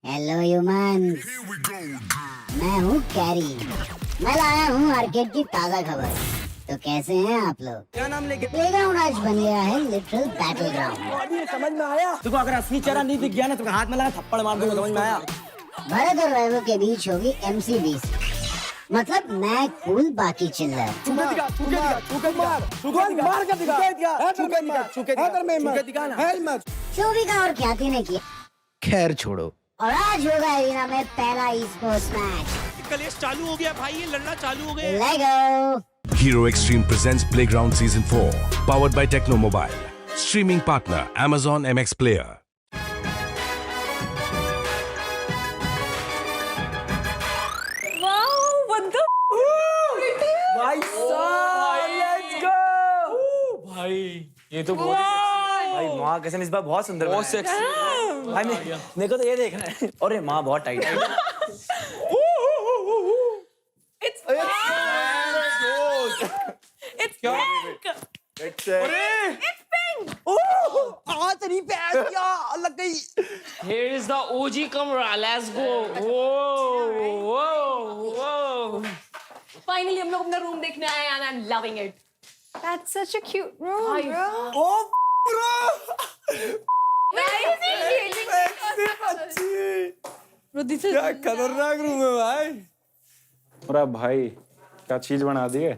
Hello humans, मैं हूँ carry. मैं लाया हूँ आर्केड की ताज़ा खबर। तो कैसे हैं आप लोग? क्या नाम लेके? प्लेग्राउंड आज बन गया है लिटरल बैटल ग्राउंड। ये समझ में आया? तुमको अगर असली चेहरा नहीं दिख गया ना तो हाथ में लगा थप्पड़ मार दूंगा, समझ में आया? भरत और वैभव के बीच होगी MC20। मतलब मैं कूल बाकी चिल्लर। शोभिका और ख्याति ने किया। खैर छोड़ो। और आज होगा एरिना में पहला ई-स्पोर्ट्स मैच। कलेश चालू हो गया भाई, ये लड़ना चालू हो गया। लेगो Hero Extreme presents Playground Season 4, powered by Techno Mobile. Streaming partner Amazon MX Player. भाई ये तो बहुत भाई माँ कसम इस बार बहुत सुंदर बहुत बना है। सेक्सी। भाई मेरे को तो ये देख रहा है। अरे माँ बहुत टाइट है। Here is the OG camera. Let's go. Whoa, whoa, whoa. Finally, हम लोग अपना रूम देखने आए and I'm loving it. That's such a cute room, bro. O Where is he? Bro, this is क्या खतरनाक रूम है भाई। अरे भाई क्या चीज बना दी है।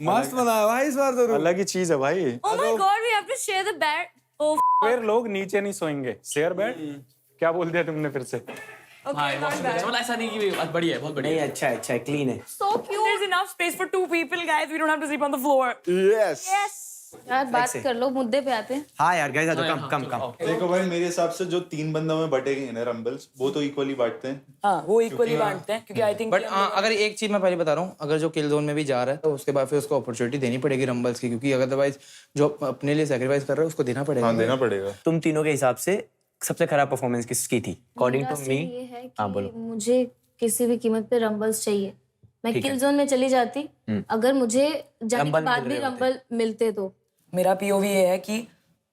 मस्त बनाया भाई इस बार तो रूम। अलग ही चीज है भाई। Oh my God, we have to share the bed. Oh, फिर लोग नीचे नहीं सोएंगे, शेयर बेड। क्या बोल दिया तुमने फिर से? okay, not bad. मतलब ऐसा नहीं कि बढ़िया है, बहुत बढ़िया नहीं अच्छा है क्लीन है। So cute. There's enough space for 2 people, guys. We don't have to sleep on the floor. Yes. यार बात कर लो, मुद्दे पे आते हैं। हाँ यार गाइस तो कम देखो भाई मेरे हिसाब से जो 3 बंदों में बटेंगे ना रंबल्स वो तो इक्वली बांटते हैं। हाँ, वो इक्वली बांटते हैं क्योंकि आई थिंक बट अगर एक चीज मैं पहले बता रहा हूँ, अगर जो किल जोन में भी जा रहा है तो उसके बाद फिर उसको अपॉर्चुनिटी देनी पड़ेगी रंबल्स की, क्योंकि अदरवाइज जो अपने लिए सैक्रिफाइस कर रहा है उसको देना पड़ेगा। हाँ देना पड़ेगा। तुम तीनों के हिसाब से सबसे खराब परफॉर्मेंस किसकी थी? अकॉर्डिंग टू मी ये है हाँ कि बोलो। मुझे किसी भी कीमत पे रंबल्स चाहिए। मैं किल जोन में चली जाती अगर मुझे जाने के रंबल बाद मिल भी रहे होते। रंबल मिलते तो। मेरा पीओवी ये है कि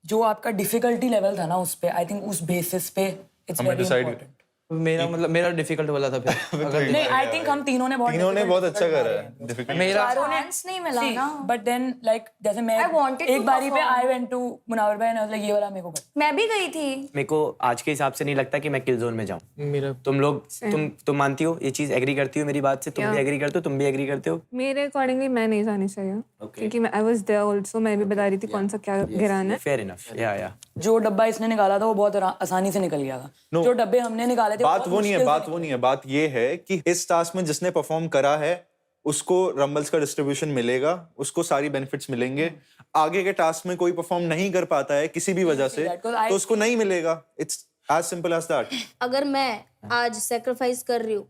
जो आपका डिफिकल्टी लेवल था ना उस पे, आई थिंक उस बेसिस पे इट्स वेरी इंपॉर्टेंट। मेरा मतलब मेरा डिफिकल्ट वाला था फिर अगर नहीं, आई थिंक हम तीनों ने बहुत अच्छा करा है। डिफिकल्ट मेरा चांस नहीं मिला ना। बट देन लाइक जैसे मैं I wanted to एक बारी पे perform. I went to Munawar भाई ने ये वाला मेरे को कर। मैं भी गई थी। मेरे को आज के हिसाब से नहीं लगता कि मैं किल जोन में जाऊँ। मेरा तुम लोग तुम मानती हो ये चीज, एग्री करती हो मेरी बात से? तुम भी एग्री करते हो? तुम भी एग्री करते हो? मेरे अकॉर्डिंगली मैं नहीं जानी चाहिए क्योंकि मैं आई वाज देयर आल्सो। मैं भी बता रही थी कौन सा क्या गिराना है। Fair enough. या जो डब्बा इसने निकाला था वो बहुत आसानी से निकल गया था। जो डब्बे हमने निकाले थे बात वो नहीं है, बात ये है कि इस टास्क में जिसने परफॉर्म करा है उसको रंबल्स का डिस्ट्रीब्यूशन मिलेगा, उसको सारी बेनिफिट्स मिलेंगे। आगे के टास्क में कोई परफॉर्म नहीं कर पाता है किसी भी वजह से तो उसको नहीं मिलेगा। It's as simple as that. अगर मैं आज सेक्रीफाइस कर रही हूँ,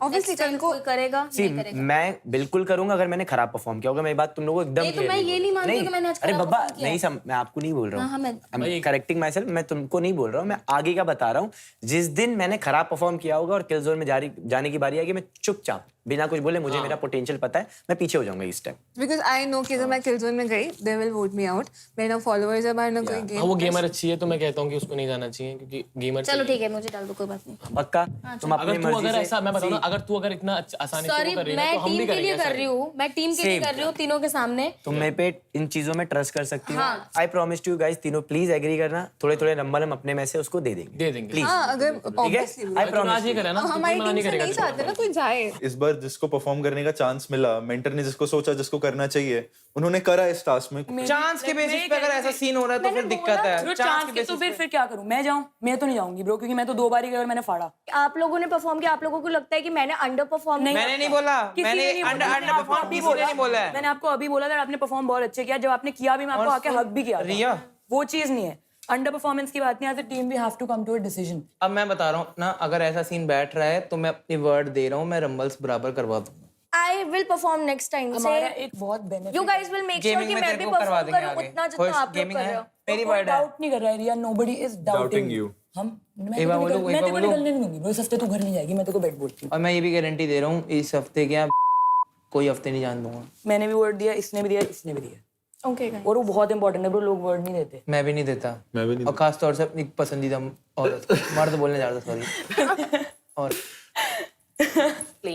ऑब्वियसली कल को कोई करेगा सी नहीं करेगा। मैं बिल्कुल करूंगा अगर मैंने खराब परफॉर्म किया होगा। मेरी बात तुम लोगों को एकदम नहीं, तो clear मैं बोल ये नहीं रहा हूँ। मानती कि मैंने आज अरे खराब बब्बा perform किया। नहीं मैं आपको नहीं बोल रहा हाँ, हूँ। मैं करेक्टिंग माई सेल्फ। मैं तुमको नहीं बोल रहा हूँ, मैं आगे का बता रहा हूँ। जिस दिन मैंने खराब परफॉर्म किया होगा और किल जोन में जाने की बारी आएगी, मैं चुपचाप बिना कुछ बोले, मुझे मेरा पोटेंशियल पता है, मैं पीछे हो जाऊंगा इस टाइम। बिकॉज आई नो कि जब मैं किल जोन में गई they will vote me out. मेरे ना फॉलोअर्स है, बाहर ना कोई हाँ, गेम। वो गेमर अच्छी है तो मैं कहता हूँ कि उसको नहीं जाना चाहिए क्योंकि गेमर चलो ठीक है, मुझे डाल दो, कोई बात नहीं। पक्का तुम अपनी अगर तू मर्जी अगर से ऐसा मैं बताऊँ ना, अगर तू अगर इतना आसानी से सॉरी, वो कर रही है ना, मैं तो हम टीम भी के लिए करेंगे कर रही हूँ। मैं टीम के लिए कर रही हूँ तीनों के सामने। तुम मेरे पे इन चीजों में ट्रस्ट कर सकती हो। हाँ। I promise to you guys, तीनों प्लीज एग्री करना। थोड़े नंबर हम अपने में से उसको दे देंगे। प्लीज। हाँ, अगर ठीक है? ऑब्वियसली आई आज प्रॉमिस। ये करे ना, हमारी मना टीम नहीं से करेगा नहीं तेरे को। चाहते ना कोई जाए। इस बार जिसको परफॉर्म करने का चांस मिला, मेंटर ने जिसको सोचा जिसको करना चाहिए उन्होंने करा इस टास्क में। चांस के बेसिस पे अगर ऐसा सीन हो रहा है तो फिर दिक्कत है। ब्रो चांस के तो फिर क्या करूं? मैं जाऊं? मैं तो नहीं जाऊंगी ब्रो, क्योंकि मैं तो 2 बार ही गई और मैंने फाड़ा। आप लोगों ने परफॉर्म किया, आप लोगों को लगता है कि मैंने अंडर परफॉर्म नहीं, मैंने नहीं बोला, किसी मैंने ने नहीं बोला। अंडर परफॉर्म किसी ने नहीं बोला है। मैंने आपको अभी बोला था आपने परफॉर्म बहुत अच्छे किया। जब आपने किया भी मैं आपको आके हक भी किया था। रिया वो चीज नहीं है, अंडर परफॉर्मेंस की बात नहीं। As a team we have to come to a decision. अब मैं बता रहा हूँ ना, अगर ऐसा सीन बैठ रहा है तो मैं अपनी वर्ड दे रहा हूँ, मैं रंबल्स बराबर करवा दूंगा। I will perform next time. हमारा एक बहुत benefit, you guys will make sure gaming कि में मैं तेरे भी को करवा परफॉर्म देंगे करूं आगे। उतना जितना आप लोग गेमिंग कर रहे है, हो। मेरी वर्ड है। डाउट नहीं कर रहा है रिया, नोबडी इज डाउटिंग यू। मैं एक बार बोलो, एक बार तेरे को बोलो। निकलने नहीं दूंगी ब्रो। इस हफ्ते तू घर नहीं जाएगी, मैं तेरे को बेट बोलती हूँ। और मैं ये भी गारंटी दे रहा हूँ, इस हफ्ते क्या कोई हफ्ते नहीं जान दूंगा। मैंने भी वर्ड दिया, इसने भी दिया, इसने भी दिया। Okay, guys. और वो बहुत इंपॉर्टेंट है ब्रो, लोग वर्ड नहीं देते। मैं भी नहीं देता। मैं भी नहीं और खास तौर से अपनी पसंदीदा औरत को। मर्द बोलने जा रहा था, सॉरी। और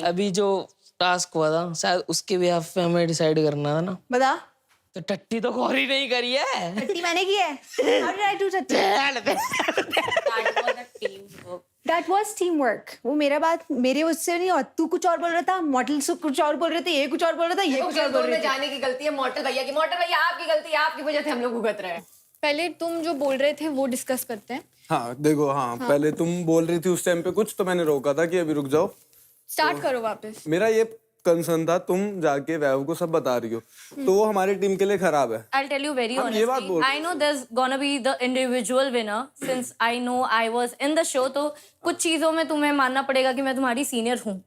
अभी जो टास्क हुआ था शायद उसके भी पे हमें डिसाइड करना था ना। बता। तो टट्टी तो गौरी नहीं करी है। टट्टी मैंने की है। How did I do टट्टी? That was teamwork. वो मेरा बात मेरे उससे नहीं, और तू कुछ और बोल रहा था, मॉडल से कुछ और बोल रहे थे, ये कुछ और बोल रहा था, ये कुछ और बोल रहे थे। जाने की गलती है मॉडल भैया की। मॉडल भैया आपकी गलती है, आपकी वजह से हम लोग भुगत रहे हैं। पहले तुम जो बोल रहे थे वो डिस्कस करते हैं। हाँ देखो, हाँ पहले तुम बोल रही थी उस टाइम पे कुछ, तो मैंने रोका था कि अभी रुक जाओ, स्टार्ट करो वापस। मेरा ये कंसर्न था, तुम जाके वैव को सब बता रही हो तो वो हमारी टीम के लिए खराब है। I'll tell you very हम ये बात honestly. बोल I know there's gonna be the individual winner since I know I was in the show. तो कुछ चीजों में तुम्हें मानना पड़ेगा कि मैं तुम्हारी सीनियर हूँ,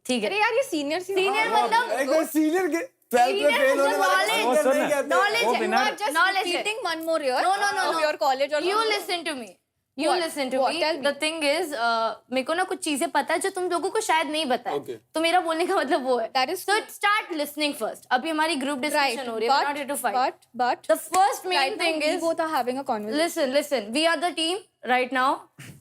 ठीक है? अरे यार ये सीनियर मतलब सीनियर के 12th में फेल होने वाले सीनियर नहीं कहते। knowledge. You are just repeating one more year of your college or You listen to me. You listen to me. The thing is, मेरे को ना कुछ चीजें पता है जो तुम लोगों को शायद नहीं पता है। तो मेरा बोलने का मतलब वो है। That is so start listening first. अभी हमारी group discussion हो रही है. We're not here to fight. But the first main thing is we both are having a conversation. Listen. We are the team right now,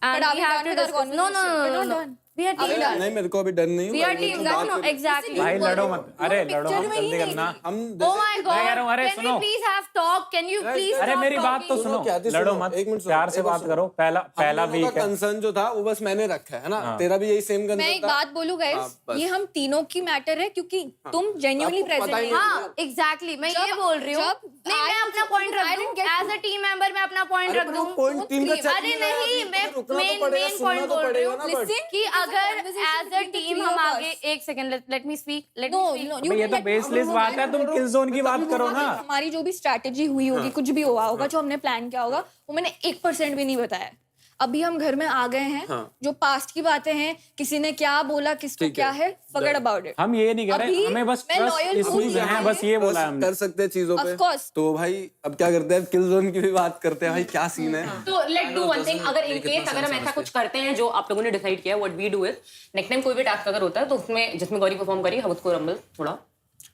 and we have to discuss. No. We are team. नहीं, मेरे को अभी डर नहीं We are team. No, exactly. भाई लड़ो मत, अरे लड़ो मत, जल्दी करना। हम Oh my God. मैं कह रहा हूँ, अरे Can we सुनो। please have talk? Can you please अरे stop मेरी बात तो talking? सुनो, लड़ो मत, प्यार से बात करो। पहला वीक है। कंसर्न जो था वो बस मैंने रखा है ना, तेरा भी यही सेम कंसर्न था। मैं एक बात बोलूं गाइस, बस। ये हम तीनों की मैटर है क्योंकि तुम genuinely आपको पता ही present नहीं। हाँ, exactly. मैं ये बोल रही हूँ। नहीं, मैं अपना पॉइंट रख दूँ। As a team member मैं अपना पॉइंट रख दूँ। पॉइंट टीम का check अरे नहीं नहीं, है, मैं रुकना तो मेन पड़ेगा, मेन सुनना पॉइंट तो बोल रही हूँ। पड़ेगा ना, Listen, कि अगर एज अ टीम हम आगे, एक सेकंड, लेट मी स्पीक। ये तो बेसलेस बात है, तुम किल जोन की बात करो ना। हमारी जो भी स्ट्रैटेजी हुई होगी, कुछ भी हुआ होगा, जो हमने प्लान किया होगा, वो मैंने 1% भी नहीं बताया। अभी हम घर में आ गए हैं, जो पास्ट की बातें हैं, किसी ने क्या बोला, किसको क्या है, forget about it. हम ये नहीं कह रहे, हमें बस मैं ट्रस्ट loyal इश्यूज हूँ। हैं, बस ये बोला है हमने। कर सकते हैं चीजों पे। Of course. तो भाई अब क्या करते हैं, किल जोन की भी बात करते हैं। भाई क्या सीन है? तो लेट डू वन थिंग। अगर इन केस अगर हम ऐसा कुछ करते हैं जो आप लोगों ने डिसाइड किया, what we do is next time कोई भी टास्क अगर होता है तो उसमें जिसमें गौरी परफॉर्म करी, हम उसको रंबल थोड़ा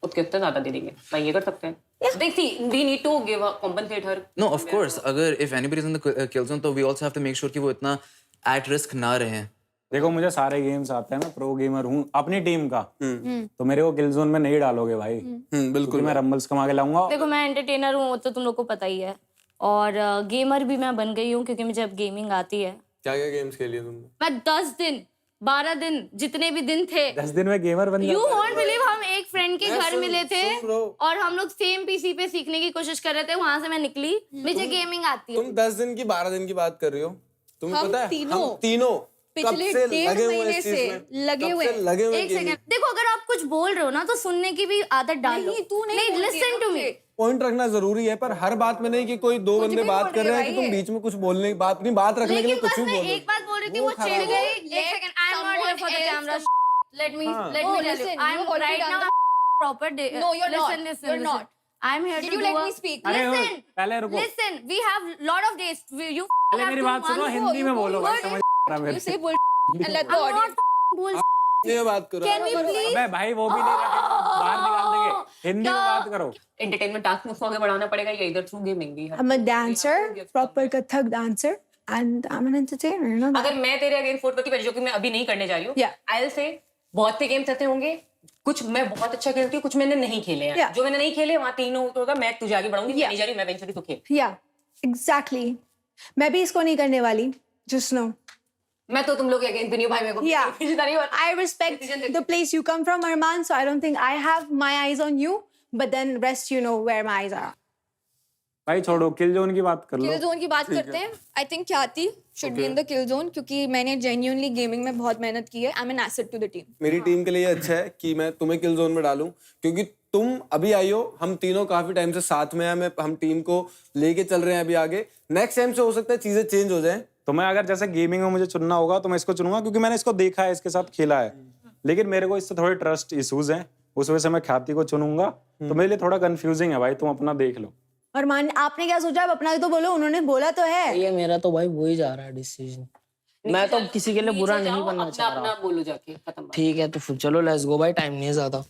उसके उससे ज्यादा दे देंगे। भाई ये कर सकते हैं। देख see, we need to give compensate her. No of course, अगर if anybody is in the kill zone तो we also have to make sure कि वो इतना एट रिस्क ना रहे। देखो मुझे सारे गेम्स आते हैं, मैं प्रो गेमर हूँ अपनी टीम का, तो मेरे को किल जोन में नहीं डालोगे भाई। बिल्कुल, मैं रंबल्स कमा के लाऊंगा। देखो मैं एंटरटेनर हूँ, वो तो तुम लोग को पता ही है, और गेमर भी मैं बन गई हूँ क्योंकि मुझे अब गेमिंग आती है। क्या क्या गेम्स खेली तुमने? मैं 10 दिन 12 दिन जितने भी दिन थे, 10 दिन में गेमर बन यू वॉन्ट बिलीव, हम एक फ्रेंड के घर मिले थे और हम लोग सेम पीसी पे सीखने की कोशिश कर रहे थे। वहां से मैं निकली, मुझे गेमिंग आती है। तुम 10 दिन की 12 दिन की बात कर रही हो? तुम्हें हम पता है तीनों हम तीनों पिछले कब से 1.5 लगे हुए हैं महीने इस चीज से में? लगे कब हुए से हैं। लगे हुए एक सेकंड, देखो अगर आप कुछ बोल रहे हो ना तो सुनने की भी आदत डालो। नहीं, तू नहीं बोलती लिसन है टू ना मी। मुझे। पॉइंट रखना जरूरी है, पर हर बात में नहीं कि कोई दो बंदे बात कर रहे हैं कि तुम बीच में कुछ बोलने की बात नहीं, बात रखने के लिए लेकिन कुछ बस भी मैं बोलो। एक बात बोल रही थी, वो चिढ़ गई। एक second, I am not here for the camera. Let me tell you, I am right now proper day. No, you're not. Listen. You're not. I am here Did to you do let a- me speak? अरे Listen. पहले रुको, Listen, we have lot of days. You पहले have मेरी to बात सुनो, one- Hindi में बोलो भाई, समझ रहा You मेरे। say bullshit and let the I'm audience. not bull. ये बात करो। Can we please? अबे भाई वो भी नहीं रखेंगे, बाहर निकाल देंगे। हिंदी में बात करो। एंटरटेनमेंट टास्क में उसको आगे बढ़ाना पड़ेगा, या इधर थ्रू गेमिंग भी है। I'm a dancer, proper Kathak dancer, and I'm an entertainer. You know that? अगर मैं तेरे अगेंस्ट वोट करती हूँ, जो कि मैं अभी नहीं करने जा रही हूँ, Yeah. आई विल से बहुत से गेम्स ऐसे होंगे, कुछ मैं बहुत अच्छा खेलती हूँ, कुछ मैंने नहीं खेले हैं। Yeah. जो मैंने नहीं खेले वहाँ तीनों होगा, मैं तुझे आगे बढ़ाऊंगी, मैं नहीं जा रही, मैं eventually तू खेल। Yeah, exactly. मैं भी इसको नहीं करने वाली. Just know. मैं तो तुम लोग के अगेंस्ट भी नहीं हूँ भाई, मेरे को Yeah. नहीं हो रहा। I respect the place you come from, Arman. So I don't think I have my eyes on you. But then rest, you know where my eyes are. भाई छोड़ो, किल जोन की बात कर लो। किल जोन की बात करते हैं। I think Khyati should be in the kill zone क्योंकि मैंने जेन्युइनली गेमिंग में बहुत मेहनत की है। I am an asset to the team. मेरी टीम के लिए ये अच्छा है कि मैं तुम्हें किल जोन में डालूं, क्योंकि तुम अभी आई हो, हम तीनों काफी टाइम से साथ में हैं, हम टीम को लेके चल रहे हैं अभी आगे। नेक्स्ट टाइम से हो सकता है चीजें चेंज हो जाएं। तो मैं अगर जैसे गेमिंग में मुझे चुनना होगा तो मैं इसको चुनूंगा, क्योंकि मैंने इसको देखा है, इसके साथ खेला है। लेकिन मेरे को इससे थोड़े ट्रस्ट इश्यूज हैं, उस वजह से मैं ख्याति को चुनूंगा। तो मेरे लिए थोड़ा कंफ्यूजिंग है भाई, तुम अपना देख लो। अरमान, आपने क्या सोचा? अब अपना तो बोलो, उन्होंने बोला तो है। ये मेरा तो भाई वो ही जा रहा है डिसीजन। मैं तो किसी के लिए बुरा नहीं बनना चाह रहा। अपना बोलो जाके, खत्म। ठीक है तो फिर चलो लेट्स गो भाई, टाइम नहीं है ज्यादा।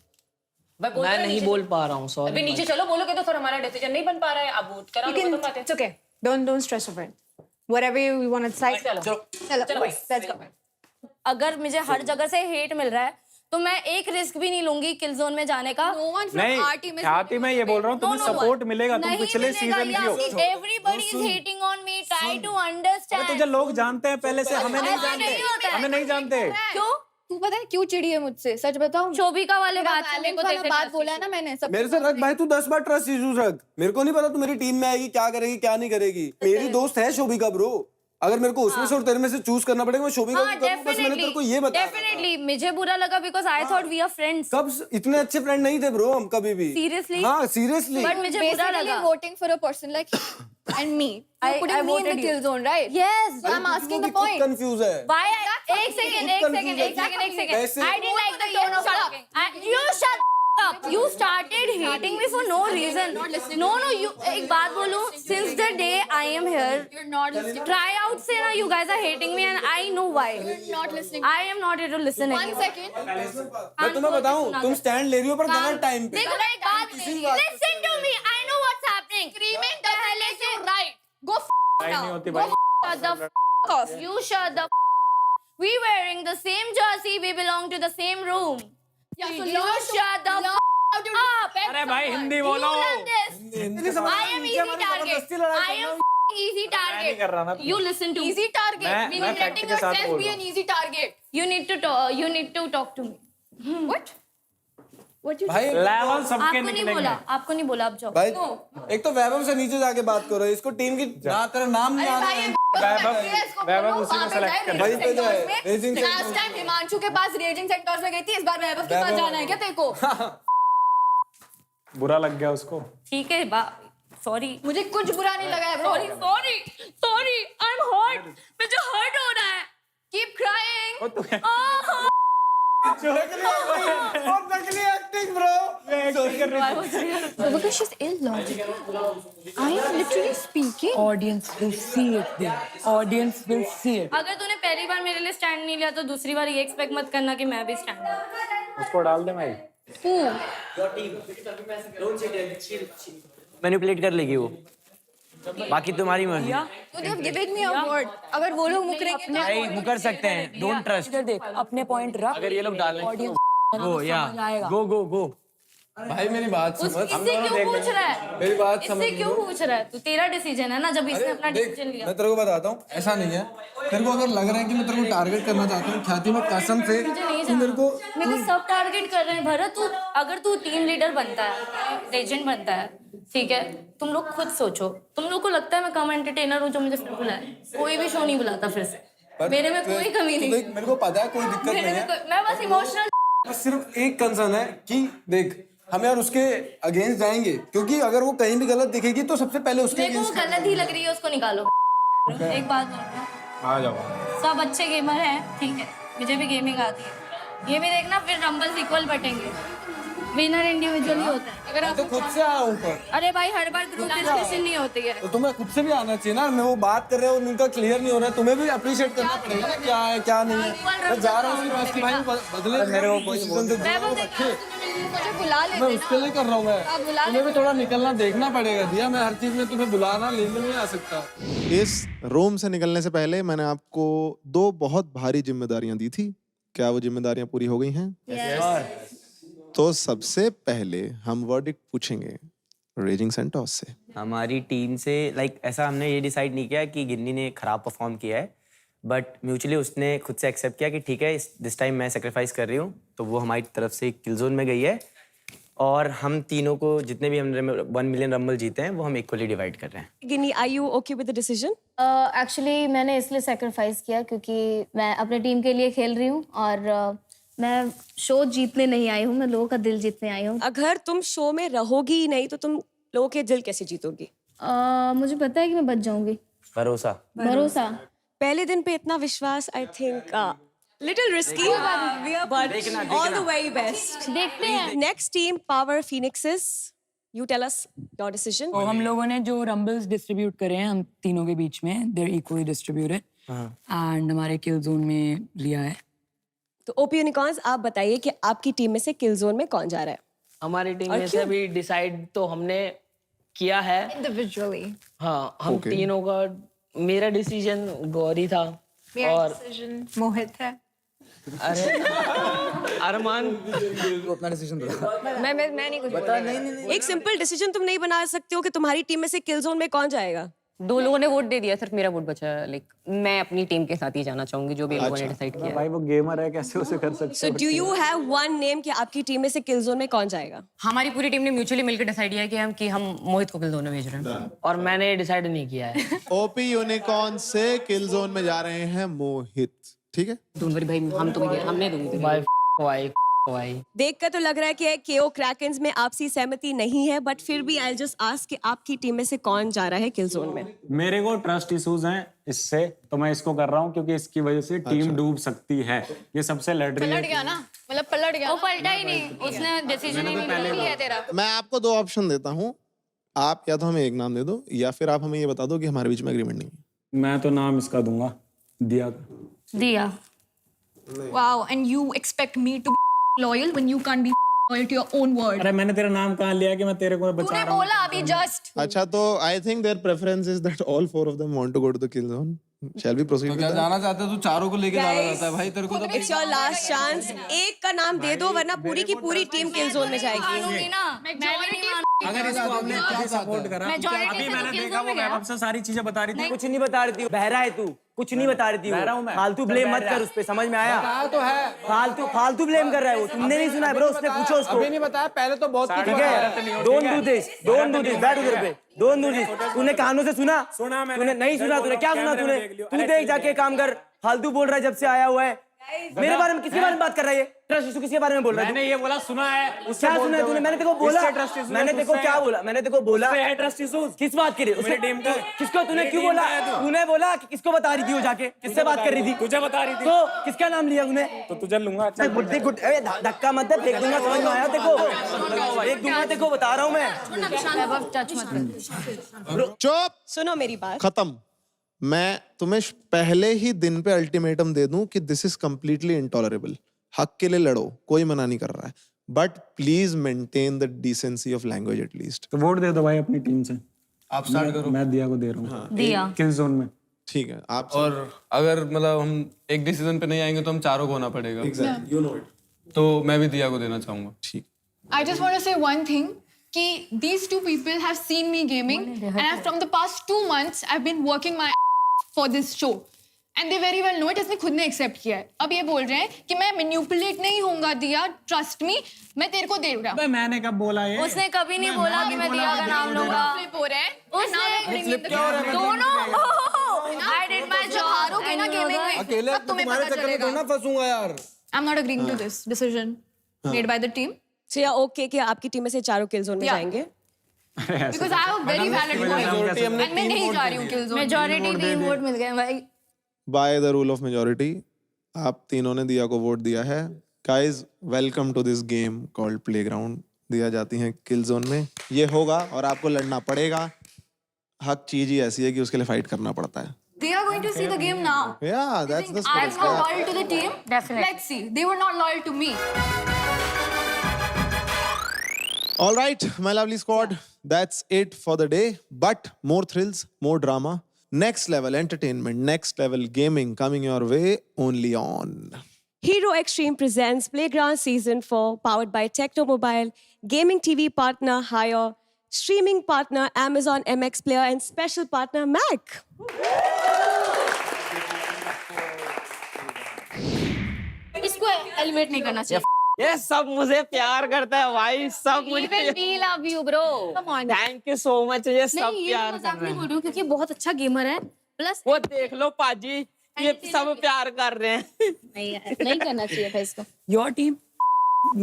मैं नहीं बोल पा रहा हूँ अभी सॉरी नीचे चलो बोलोगे तो फिर हमारा डिसीजन नहीं बन पा रहा है, अब वोट करा लो तो बातें। It's okay. Don't stress over it. Whatever you want to decide. चलो, let's go. अगर मुझे हर जगह से हेट मिल रहा है तो मैं एक रिस्क भी नहीं लूंगी किल जोन में जाने का। No one from नहीं our team is ख्याति मैं ये बोल रहा हूँ तुम्हें सपोर्ट मिलेगा, तुम पिछले सीजन की हो। Everybody is hating on me, try to understand. तुझे लोग जानते हैं पहले से, हमें नहीं जानते, हमें नहीं जानते। क्यों? तू पता है क्यों चिड़ी है मुझसे? सच बताऊं, शोभिका वाले बात से मेरे को वाला तेरे से बात trust बोला है ना मैंने सब मेरे से रख भाई, तू 10 बार ट्रस्ट इश्यूज रख। मेरे को नहीं पता तू मेरी टीम में आएगी, क्या करेगी क्या नहीं करेगी। मेरी दोस्त है शोभिका ब्रो, अगर मेरे को उसमें से और तेरे में से चूज करना पड़ेगा मैं शोभिका को करूं, बस मैंने तेरे को ये बताया। डेफिनेटली मुझे बुरा लगा because I thought we are friends. कब इतने अच्छे फ्रेंड नहीं थे ब्रो हम कभी भी। सीरियसली? हाँ सीरियसली। बट मुझे बुरा लगा voting for a person like and me. I Putting me in the voted kill you. zone, right? Yes. So I'm asking the point. Confuse है। Why? एक second I didn't like the tone of talking. You shut up. You started hating me for no reason. No, you. एक बात बोलूं. Since the day I am here, You're not listening. try out से ना you guys are hating me and I know why. You're not listening. I am not here to listen. One anymore. second. मैं तुम्हें बताऊं, तुम stand ले रही हो पर गलत टाइम पे। देखो एक बात listen to me. I know what's happening. Screaming doesn't make you right. Go नहीं होती Go भाई। Shut the off. You shut the We wearing the same jersey. We belong to the same room. Yeah, so You learn shut the up. अरे भाई हिंदी बोलो। You learn this. I am easy target. I am easy नहीं कर रहा ना target. You listen to easy target. मैं- We मैं are fact letting के साथ yourself बोल be रहा an easy target. You need to talk to me. What? What you भाई लेवल सबके आपको नहीं निकलेंगे। बोला, आपको नहीं बोला, आप जाओ। भाई एक तो वैभव से नीचे जाके बात करो, इसको टीम की ना तेरा नाम नहीं आ रहा है। वैभव उसी को सेलेक्ट कर। भाई पे जाए रेजिंग लास्ट टाइम हिमांशु के पास रेजिंग सेंटर्स में गई थी, इस बार वैभव के पास जाना है क्या तेरे को? बुरा लग गया उसको। ठीक है सॉरी, मुझे कुछ बुरा नहीं लगा है bro. Sorry I am hurt, मुझे हर्ट हो रहा है। Keep crying. और नकली acting bro. Because she's illogical. I am literally speaking. Audience will see it then. Audience will see it. अगर तूने पहली बार मेरे लिए स्टैंड नहीं लिया तो दूसरी बार ये एक्सपेक्ट मत करना कि मैं भी स्टैंड लूं। उसको डाल दे भाई। मैनिपुलेट कर लेगी वो, बाकी तुम्हारी मर्जी। So they have given me a word. अगर वो लोग मुकरेंगे तो भाई मुकर सकते हैं, डोंट ट्रस्ट। इधर देख, अपने पॉइंट रख। अगर ये लोग डालें Audience गो या गो भाई मेरी बात समझ। इससे क्यों पूछ रहा है? मेरी बात समझ। इससे क्यों पूछ रहा है? तो तेरा डिसीजन है ना, जब इसने अपना देख, डिसीजन लिया। मैं तेरे को बताता हूँ, ऐसा नहीं है। तेरे को अगर लग रहा है कि मैं तेरे को टारगेट करना चाहता हूँ, ख्याति में कसम से तू मेरे को सब टारगेट कर रहे हैं भरत। तू अगर तू टीम लीडर बनता है, लेजेंड बनता है, ठीक है, तुम लोग खुद सोचो। तुम लोग को लगता है मैं कम एंटरटेनर हूँ जो मुझे फिर बुलाए? कोई भी शो नहीं बुलाता फिर से। मेरे में कोई कमी नहीं। देख मेरे को पता है कोई दिक्कत नहीं है, मैं बस इमोशनल। बस सिर्फ एक कंसर्न है कि देख हम यार उसके अगेंस्ट जाएंगे, क्योंकि अगर वो कहीं भी गलत दिखेगी तो सबसे पहले उसके मेरे को अगेंस्ट गलत ही लग रही है, उसको निकालो। एक बात बोलूं, आ जाओ। सब अच्छे गेमर हैं, ठीक है, मुझे भी गेमिंग आती है। ये भी देखना, फिर रंबल इक्वल बटेंगे। विनर इंडिविजुअली होता है। अगर आप तो खुद से आ ऊपर। अरे भाई हर बार ग्रुप डिस्कशन नहीं होती है। तो तुम्हें खुद से भी आना चाहिए ना। मैं वो बात कर रहे हो उनका क्लियर नहीं हो रहा है, तुम्हें भी अप्रिशिएट करना पड़ेगा ना क्या है क्या नहीं है। मैं जा रहा हूँ उसके पास कि भाई बदले मेरे को डिसीजन दे रखे, मुझे बुला लेते मैं उसके लिए कर रहा हूँ। मैं तुम्हें भी थोड़ा निकलना देखना पड़ेगा दिया। मैं हर चीज में तुम्हें बुलाना लेने नहीं आ सकता। इस रोम से निकलने से पहले मैंने आपको 2 बहुत भारी जिम्मेदारियां दी थी। क्या वो जिम्मेदारियां पूरी हो गई हैं? तो सबसे पहले हम वर्डिक्ट पूछेंगे रेजिंग सेंटोस से। हमारी टीम से ऐसा हमने ये डिसाइड नहीं किया कि गिन्नी ने खराब परफॉर्म किया है, बट म्यूचुअली उसने खुद से एक्सेप्ट किया कि ठीक है दिस टाइम मैं सेक्रीफाइस कर रही हूँ, तो वो हमारी तरफ से किल जोन में गई है। और हम तीनों को जितने भी हमने 1 मिलियन रंबल जीते हैं वो हम इक्वली डिवाइड कर रहे हैं। Gini, are you okay with the decision? Actually मैंने इसलिए सेक्रीफाइस किया क्योंकि मैं अपने टीम के लिए खेल रही हूँ और मैं शो जीतने नहीं आई हूँ, मैं लोगों का दिल जीतने आई हूँ। अगर तुम शो में रहोगी ही नहीं तो तुम लोगों के दिल कैसे जीतोगी? मुझे पता है कि मैं बच जाऊंगी। भरोसा। पहले दिन पे इतना विश्वास, I think little risky but all the very best. देखते हैं। Next team power phoenixes, you tell us your decision. तो हम लोगों ने जो रंबल्स डिस्ट्रीब्यूट करे हैं हम तीनों के बीच में, देयर इक्वली डिस्ट्रीब्यूटेड एंड हमारे किल जोन में लिया है। तो ओपी यूनिकॉर्न्स, आप बताइए कि आपकी टीम में से किल जोन में कौन जा रहा है? हमारी टीम में से भी डिसाइड तो हमने किया है इंडिविजुअली। हाँ, हम तीनों का, मेरा डिसीजन गौरी था मेरा और डिसीजन मोहित है। अरे अरमान अपना डिसीजन मैं नहीं कुछ बता नहीं। एक सिंपल डिसीजन तुम नहीं बना सकते हो कि तुम्हारी टीम में से किल जोन में कौन जाएगा? 2 लोगों ने वोट दे दिया, सिर्फ मेरा वोट बचा है। लाइक मैं अपनी टीम के साथ ही जाना चाहूंगी जो भी लोगों ने डिसाइड किया है। भाई वो गेमर है, कैसे उसे कर सकते so do you have one name कि आपकी टीम में से किल जोन में कौन जाएगा? हमारी पूरी टीम ने म्यूचुअली मिलकर डिसाइड किया है कि हम मोहित को किल जोन में भेज रहे हैं। और मैंने डिसाइड नहीं किया है। ओपी यूनिकॉर्न से किल जोन में जा रहे हैं मोहित, ठीक है? डोंट वरी भाई, हम तो हमने दूंगी भाई देखकर तो लग रहा है कि केओ क्रैकेंस में आपसी सहमति नहीं है, बट फिर भी आई जस्ट आस्क कि आपकी टीम में से कौन जा रहा है किल जोन में? मेरे को ट्रस्ट इश्यूज हैं इससे, तो मैं इसको कर रहा हूँ क्योंकि इसकी वजह से टीम डूब सकती है। ये सबसे लड़ रही है। पलट गया ना, मतलब पलट गया। वो पलटा ही नहीं, उसने डिसीजन ही नहीं लिया तेरा। मैं आपको 2 ऑप्शन देता हूँ, आप या तो हमें एक नाम दे दो या फिर आप हमें ये बता दो कि हमारे बीच में एग्रीमेंट नहीं है। मैं तो नाम इसका दूंगा, दिया का। दिया। Wow, and you expect me to be loyal when you can't be loyal to your own word? अरे मैंने तेरा नाम कहाँ लिया कि मैं तेरे को बचा तूने रहा हूँ? बोला अभी जस्ट। अच्छा, तो I think their preference is that all 4 of them want to go to the kill zone. Shall we proceed? क्या जाना चाहते हो? तू चारों को लेके जाना चाहता है भाई, तेरे को तो इट्स योर लास्ट चांस। एक का नाम दे दो वरना पूरी की पूरी टीम किल जोन में जाएगी। अगर इसको हमने अभी सपोर्ट करा, अभी मैंने देखा वो वैभव से सारी चीजें बता रही थी। कुछ नहीं बता रही थी, बहरा है तू, कुछ नहीं बता रही थी। फालतू ब्लेम मत कर उस पे, समझ में आया? तो है फालतू ब्लेम कर रहा है वो। तुमने नहीं सुना है ब्रो, उसने पूछो उसको। अभी नहीं बताया, पहले तो बहुत कुछ ठीक है, डोंट डू दिस, बैठ उधर पे, डोंट डू दिस। तूने कानों से सुना? तूने नहीं सुना? तूने क्या सुना? तू देख जाके काम कर। फालतू बोल रहा है जब से आया हुआ है। मेरे बारे में किसके बारे में बात कर रहा है ये? ट्रस्ट इशू किसके बारे में बोल रहा है? मैंने ये बोला सुना है। क्या सुना है तूने? मैंने तेरे को बोला, मैंने तेरे को क्या बोला? मैंने तेरे को बोला ट्रस्ट इशूज किस बात की? उसने टीम को किसको? तूने क्यों बोला? तूने बोला कि किसको बता रही थी वो जाके? किससे बात कर रही थी? तुझे बता रही थी। तो किसका नाम लिया तूने? तो तुझे लूंगा। गुड्डी गुड, अरे धक्का मत दे, फेंक दूंगा। समझ में आया तेरे को? फेंक दूंगा तेरे को, बता रहा हूँ मैं। चुप, सुनो मेरी बात। खत्म। मैं तुम्हें पहले ही दिन पे अल्टीमेटम दे दूं कि दिस इज कंप्लीटली इंटॉलरेबल। हक के लिए लड़ो, कोई मना नहीं कर रहा है, but please maintain the decency of language at least. तो वोट दे दो भाई अपनी टीम से। आप स्टार्ट करो। मैं दिया को दे रहा हूँ। दिया किल जोन में। ठीक है, आप। और अगर मतलब हम एक डिसीजन पे नहीं आएंगे तो हम चारों को होना पड़ेगा। Exactly, you know it. तो मैं भी दिया को देना चाहूंगा। ठीक। I just want to say one thing. कि these 2 people have seen me gaming and from the past 2 months I've been working my for this show and they very well know it. इसने खुद ने accept किया है। अब ये बोल रहे हैं कि मैं मैनिपुलेट नहीं होऊंगा दिया, ट्रस्ट मी, मैं तेरे को दे रहा हूँ। मैंने कब बोला ये? उसने कभी नहीं बोला कि मैं दिया का नाम लूंगा। फ्लिप हो रहा है। उसने दोनों I did my job। हारोगे ना गेमिंग में, अकेले तब तुम्हें तुम्हारे पता चक्कर में चलेगा। तो ना फंसूंगा यार। I'm not agreeing to this decision made by the team सो या ओके कि आपकी टीम में से चारों किल जोन में जाएंगे? because I have a very valid point and मैं नहीं जा रही हूँ kill zone। मेजॉरिटी 3 वोट मिल गए भाई। By the rule of majority आप तीनों ने दिया को वोट दिया है। Guys, welcome to this game called playground. Diya जाती हैं किल जोन में, ये होगा और आपको लड़ना पड़ेगा। हक चीज ही ऐसी है कि उसके लिए फाइट करना पड़ता है। They are going to see the game now. Yeah, that's the I'm spirit. not loyal to the team. Definitely. Let's see. They were not loyal to me. All right, my lovely squad, that's it for the day. But more thrills, more drama, next level entertainment, next level gaming coming your way only on Hero Extreme presents Playground Season 4, powered by Technomobile, gaming TV partner Hire, streaming partner Amazon MX Player, and special partner Mac. इसको eliminate नहीं करना चाहिए। ये सब मुझे प्यार करता है भाई, सब मुझे। Even we love you bro। Come on। Thank you so much, ये सब नहीं, ये प्यार मजाक कर नहीं रहे बोल रही हूँ क्योंकि बहुत अच्छा गेमर है। प्लस वो देख लो पाजी, ये सब प्यार कर रहे हैं। नहीं करना चाहिए था इसको। Your team,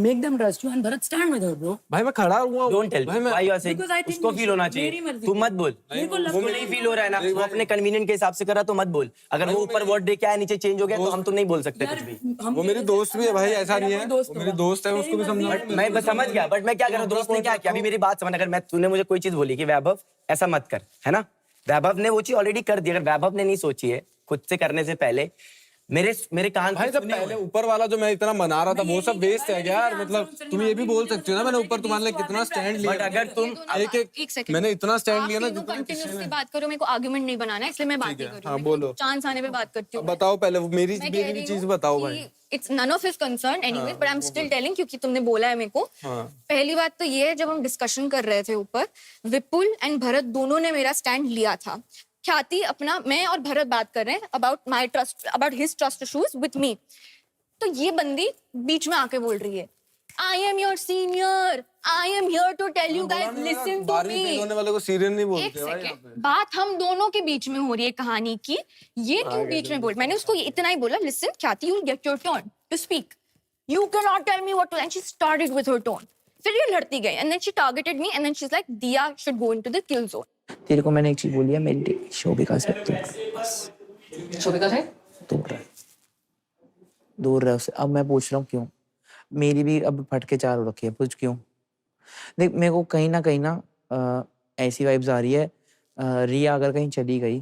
make them trust you and Bharat stand with her, bro. भाई मैं खड़ा हुआ। Don't tell why you are saying. Because I think उसको फील होना मेरी चाहिए, मर्जी। तू मत बोल। मेरे को वो नहीं फील हो रहा है ना, वो अपने कन्वीनियंट के हिसाब से कर रहा तो मत बोल। अगर वो ऊपर वर्ड दे के आया नीचे चेंज हो गया तो हम तो नहीं बोल सकते कुछ भी। वो मेरी दोस्त भी है भाई, ऐसा नहीं है। वो मेरी दोस्त है, उसको भी समझा। मैं बस समझ गया, बट मैं क्या कर रहा हूँ, दोस्त ने क्या किया अभी मेरी बात समझ। अगर मैं तूने मुझे कोई चीज बोली कि वैभव ऐसा मत कर, है ना, वैभव ने वो चीज ऑलरेडी कर दी। अगर वैभव ने नहीं सोची है खुद से करने से पहले, मेरे कान भाई जब पहले ऊपर वाला जो मैं इतना मना रहा था वो सब वेस्ट है यार, मतलब तुम ये भी बोल सकते हो ना मैंने ऊपर तुम्हारे लिए कितना स्टैंड लिया। बट अगर तुम एक सेकंड, मैंने इतना स्टैंड लिया ना कंटिन्यूअसली बात करो, मेरे को आर्गुमेंट नहीं बनाना है, इसलिए मैं बात नहीं कर रही हाँ हूँ। बोलो, चांस आने पे बात करती हूँ। बताओ पहले वो मेरी भी चीज बताओ भाई। It's none of his concern anyway, but I am still telling क्योंकि तुमने बोला है मेरे को। पहली बात तो ये है, जब हम डिस्कशन कर रहे थे ऊपर, विपुल एंड भरत दोनों ने मेरा स्टैंड लिया था। ख्याति अपना, मैं और भरत बात कर रहे हैं about my trust, about his trust issues with me. तो ये बंदी बीच में आके बोल रही है, I am your senior, I am here to tell you guys listen to me. होने वाले को सीरियस नहीं बोलते एक भाई। सेकंड, बात हम दोनों के बीच में हो रही है कहानी की, ये क्यों बीच में बोल। मैंने उसको इतना ही बोला, listen Khyati, you will get your turn to speak, you can not tell me what to. And she started with her tone. फिर ये लड़ती गई and then she targeted me and then she is like, Diya should go into the kill zone. तेरे को मैंने एक चीज बोली है, मेरी शोभिका से बस शोभिका से दूर रहे उससे। अब मैं पूछ रहा हूँ क्यों, मेरी भी अब फटके चार हो रखी है, पूछ क्यों। देख मेरे को कहीं ना ऐसी वाइब्स आ रही है, रिया अगर कहीं चली गई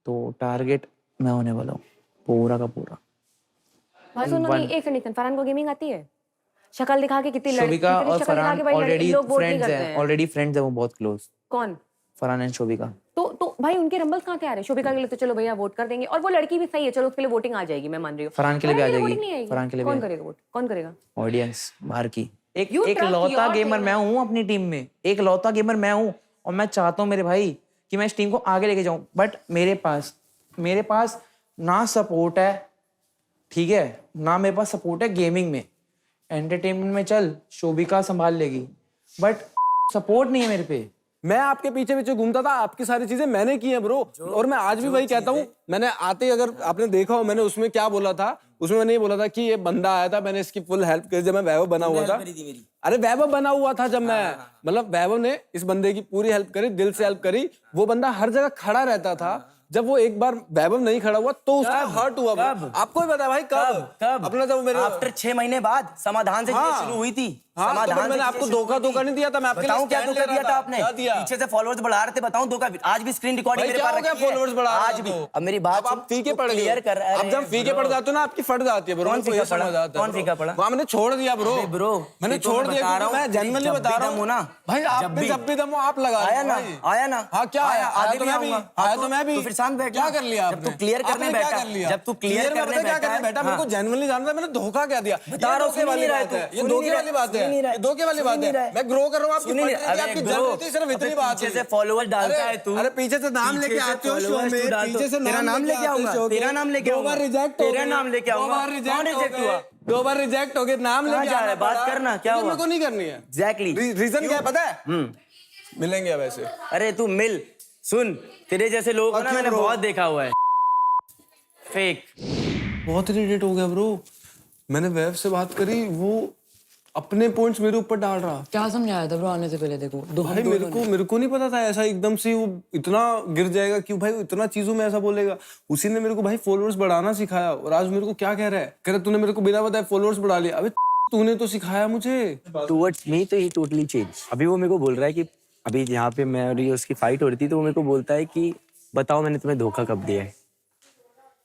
तो टारगेट मैं होने वाला हूँ पूरा का पूरा। भाई सुनो, एक सेकंड, फरहान को गेमिंग आती है? शक्ल दिखा के कितनी शोभिका और फरहान ऑलरेडी फ्रेंड्स हैं, हैं, ऑलरेडी फ्रेंड्स हैं, वो बहुत क्लोज। कौन? फरहान एंड शोभिका। तो भाई उनके रंबल्स कहाँ से आ रहे हैं? शोभिका के लिए तो चलो भैया वोट कर देंगे, और वो लड़की भी सही है, चलो उसके लिए वोटिंग आ जाएगी, मैं मान रही हूँ। फरहान के लिए भी आ जाएगी, फरहान के लिए कौन करेगा वोट? कौन करेगा? ऑडियंस बाहर की। एक लौता गेमर मैं हूँ अपनी टीम में, एक लौता गेमर मैं हूँ, और मैं चाहता हूँ मेरे भाई कि मैं इस टीम को आगे लेके जाऊँ, बट मेरे पास ना सपोर्ट है, ठीक है, ना मेरे पास सपोर्ट है गेमिंग में। एंटरटेनमेंट में चल शोभिका संभाल लेगी, बट सपोर्ट नहीं है मेरे पे। मैं आपके पीछे पीछे घूमता था, आपकी सारी चीजें मैंने की है ब्रो, और मैं आज भी वही कहता हूँ। मैंने आते, अगर आपने देखा हो, मैंने उसमें क्या बोला था, उसमें मैंने ये बोला था कि ये बंदा आया था, मैंने इसकी फुल हेल्प करी जब मैं वैभव बना हुआ था। अरे वैभव बना हुआ था जब मैं, मतलब वैभव ने इस बंदे की पूरी हेल्प करी, दिल से हेल्प करी। वो बंदा हर जगह खड़ा रहता था, जब वो एक बार वैभव नहीं खड़ा हुआ तो उसका हर्ट हुआ। आपको भी पता है भाई कब अपना, जब मेरे आफ्टर 6 महीने बाद समाधान से शुरू हुई थी। हाँ, तो मैंने आपको धोखा नहीं दिया था, मैं आपके बताऊं क्या धोखा दिया था आपने? पीछे से फॉलोअर्स बढ़ा रहे थे, बताऊं धोखा? आज भी स्क्रीन रिकॉर्डिंग मेरे पास रखी है, फॉलोअर्स बढ़ा आज भी। अब मेरी बात आप फीके पड़ गए, क्लियर कर रहे हैं। अब जब फीके पड़ जाते हो ना, आपकी फट जाती है ब्रो। कौन फीका पड़ा? कौन फीका पड़ा? वहां मैंने छोड़ दिया ब्रो, मैंने छोड़ दिया, मैं जेन्युइनली बता रहा हूं ना भाई। आप भी जब भी दम हो आप लगा, आया ना। हाँ क्या आया? आया तो मैं भी। तो फिर शांत बैठ, क्या कर लिया जब तू क्लियर करने बैठा, जब तू क्लियर करने बैठा, मेरे को जेन्युइनली जानना है, मैंने धोखा क्या दिया? बता रहा हूं, धोखे वाली बात है, ये धोखे वाली बात है, धोखे वाली बात है। मैं ग्रो कर रहा हूँ, आपकी जरूरत सिर्फ इतनी बात है। पीछे से फॉलोअर डालता है तू। अरे पीछे से नाम लेके आते हो शो में, पीछे से तेरा नाम लेके आऊंगा, तेरा नाम लेके आऊंगा, तेरा नाम लेके आऊंगा। कौन रिजेक्ट हुआ? 2 बार रिजेक्ट हो गए, नाम लेके आना बात पड़ा। करना क्या हुआ? मेरे को नहीं करनी है। एग्जैक्टली रीजन क्या है पता है? मिलेंगे अब ऐसे। अरे तू मिल, सुन, तेरे जैसे लोगों को ना मैंने बहुत देखा हुआ है, फेक। बहुत इरिटेट हो गया ब्रो। मैंने वेब से बात करी, वो अपने पॉइंट्स मेरे ऊपर डाल रहा। क्या समझाया था ब्रो आने से पहले? देखो भाई मेरे को नहीं पता था ऐसा एकदम से वो इतना गिर जाएगा, क्यों भाई इतना चीजों में ऐसा बोलेगा। उसी ने मेरे को भाई फॉलोअर्स बढ़ाना सिखाया, और आज मेरे को क्या कह रहा है, कह रहा तूने मेरे को बिना बताए फॉलोअर्स बढ़ा लिया। अबे तूने तो सिखाया मुझे। टुवर्ड्स मी तो ही टोटली चेंज। अभी वो मेरे को बोल रहा है कि अभी यहाँ पे मैं और ये उसकी फाइट हो रही थी, तो वो मेरे को बोलता है कि बताओ मैंने तुम्हें धोखा कब दिया है।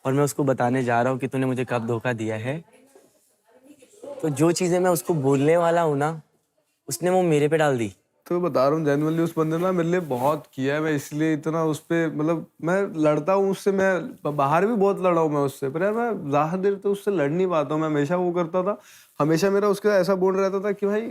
और मैं उसको बताने जा रहा हूँ कि तूने मुझे कब धोखा दिया है। तो जो चीजें मैं उसको बोलने वाला हूँ ना, उसने वो मेरे पे डाल दी। तो बता रहा हूँ जेन्युइनली उस बंदे ना मेरे लिए बहुत किया है, मैं इसलिए इतना उस पे, मतलब मैं लड़ता हूँ उससे, मैं बाहर भी बहुत लड़ा हूँ मैं उससे, पर यार मैं ज्यादा देर तो उससे लड़ नहीं पाता हूँ। मैं हमेशा वो करता था, हमेशा मेरा उसका ऐसा बोल रहता था कि भाई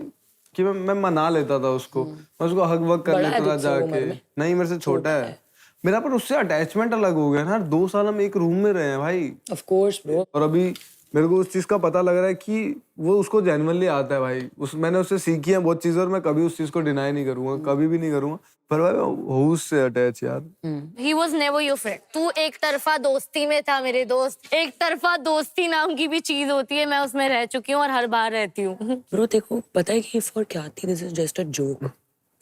कि मैं मना लेता था उसको, मैं उसको हक वक कर लेता था जाके। नहीं मेरे से छोटा है मेरा, पर उससे अटैचमेंट अलग हो गया ना। 2 साल हम एक रूम में रहे हैं भाई। Of course bro. और अभी मेरे को उस चीज का पता लग रहा है कि वो उसको जेन्युइनली आता है भाई। मैंने उससे सीखी है बहुत चीजें, और मैं कभी उस चीज को डिनाई नहीं करूंगा, कभी भी नहीं करूंगा। पर भाई हूँ उससे अटैच यार। He was never your friend. तू एक तरफा दोस्ती में था मेरे दोस्त। एक तरफा दोस्ती नाम की भी चीज होती है, मैं उसमें रह चुकी हूँ और हर बार रहती हूँ। ब्रो देखो पता है कि फॉर ख्याति this is just a joke,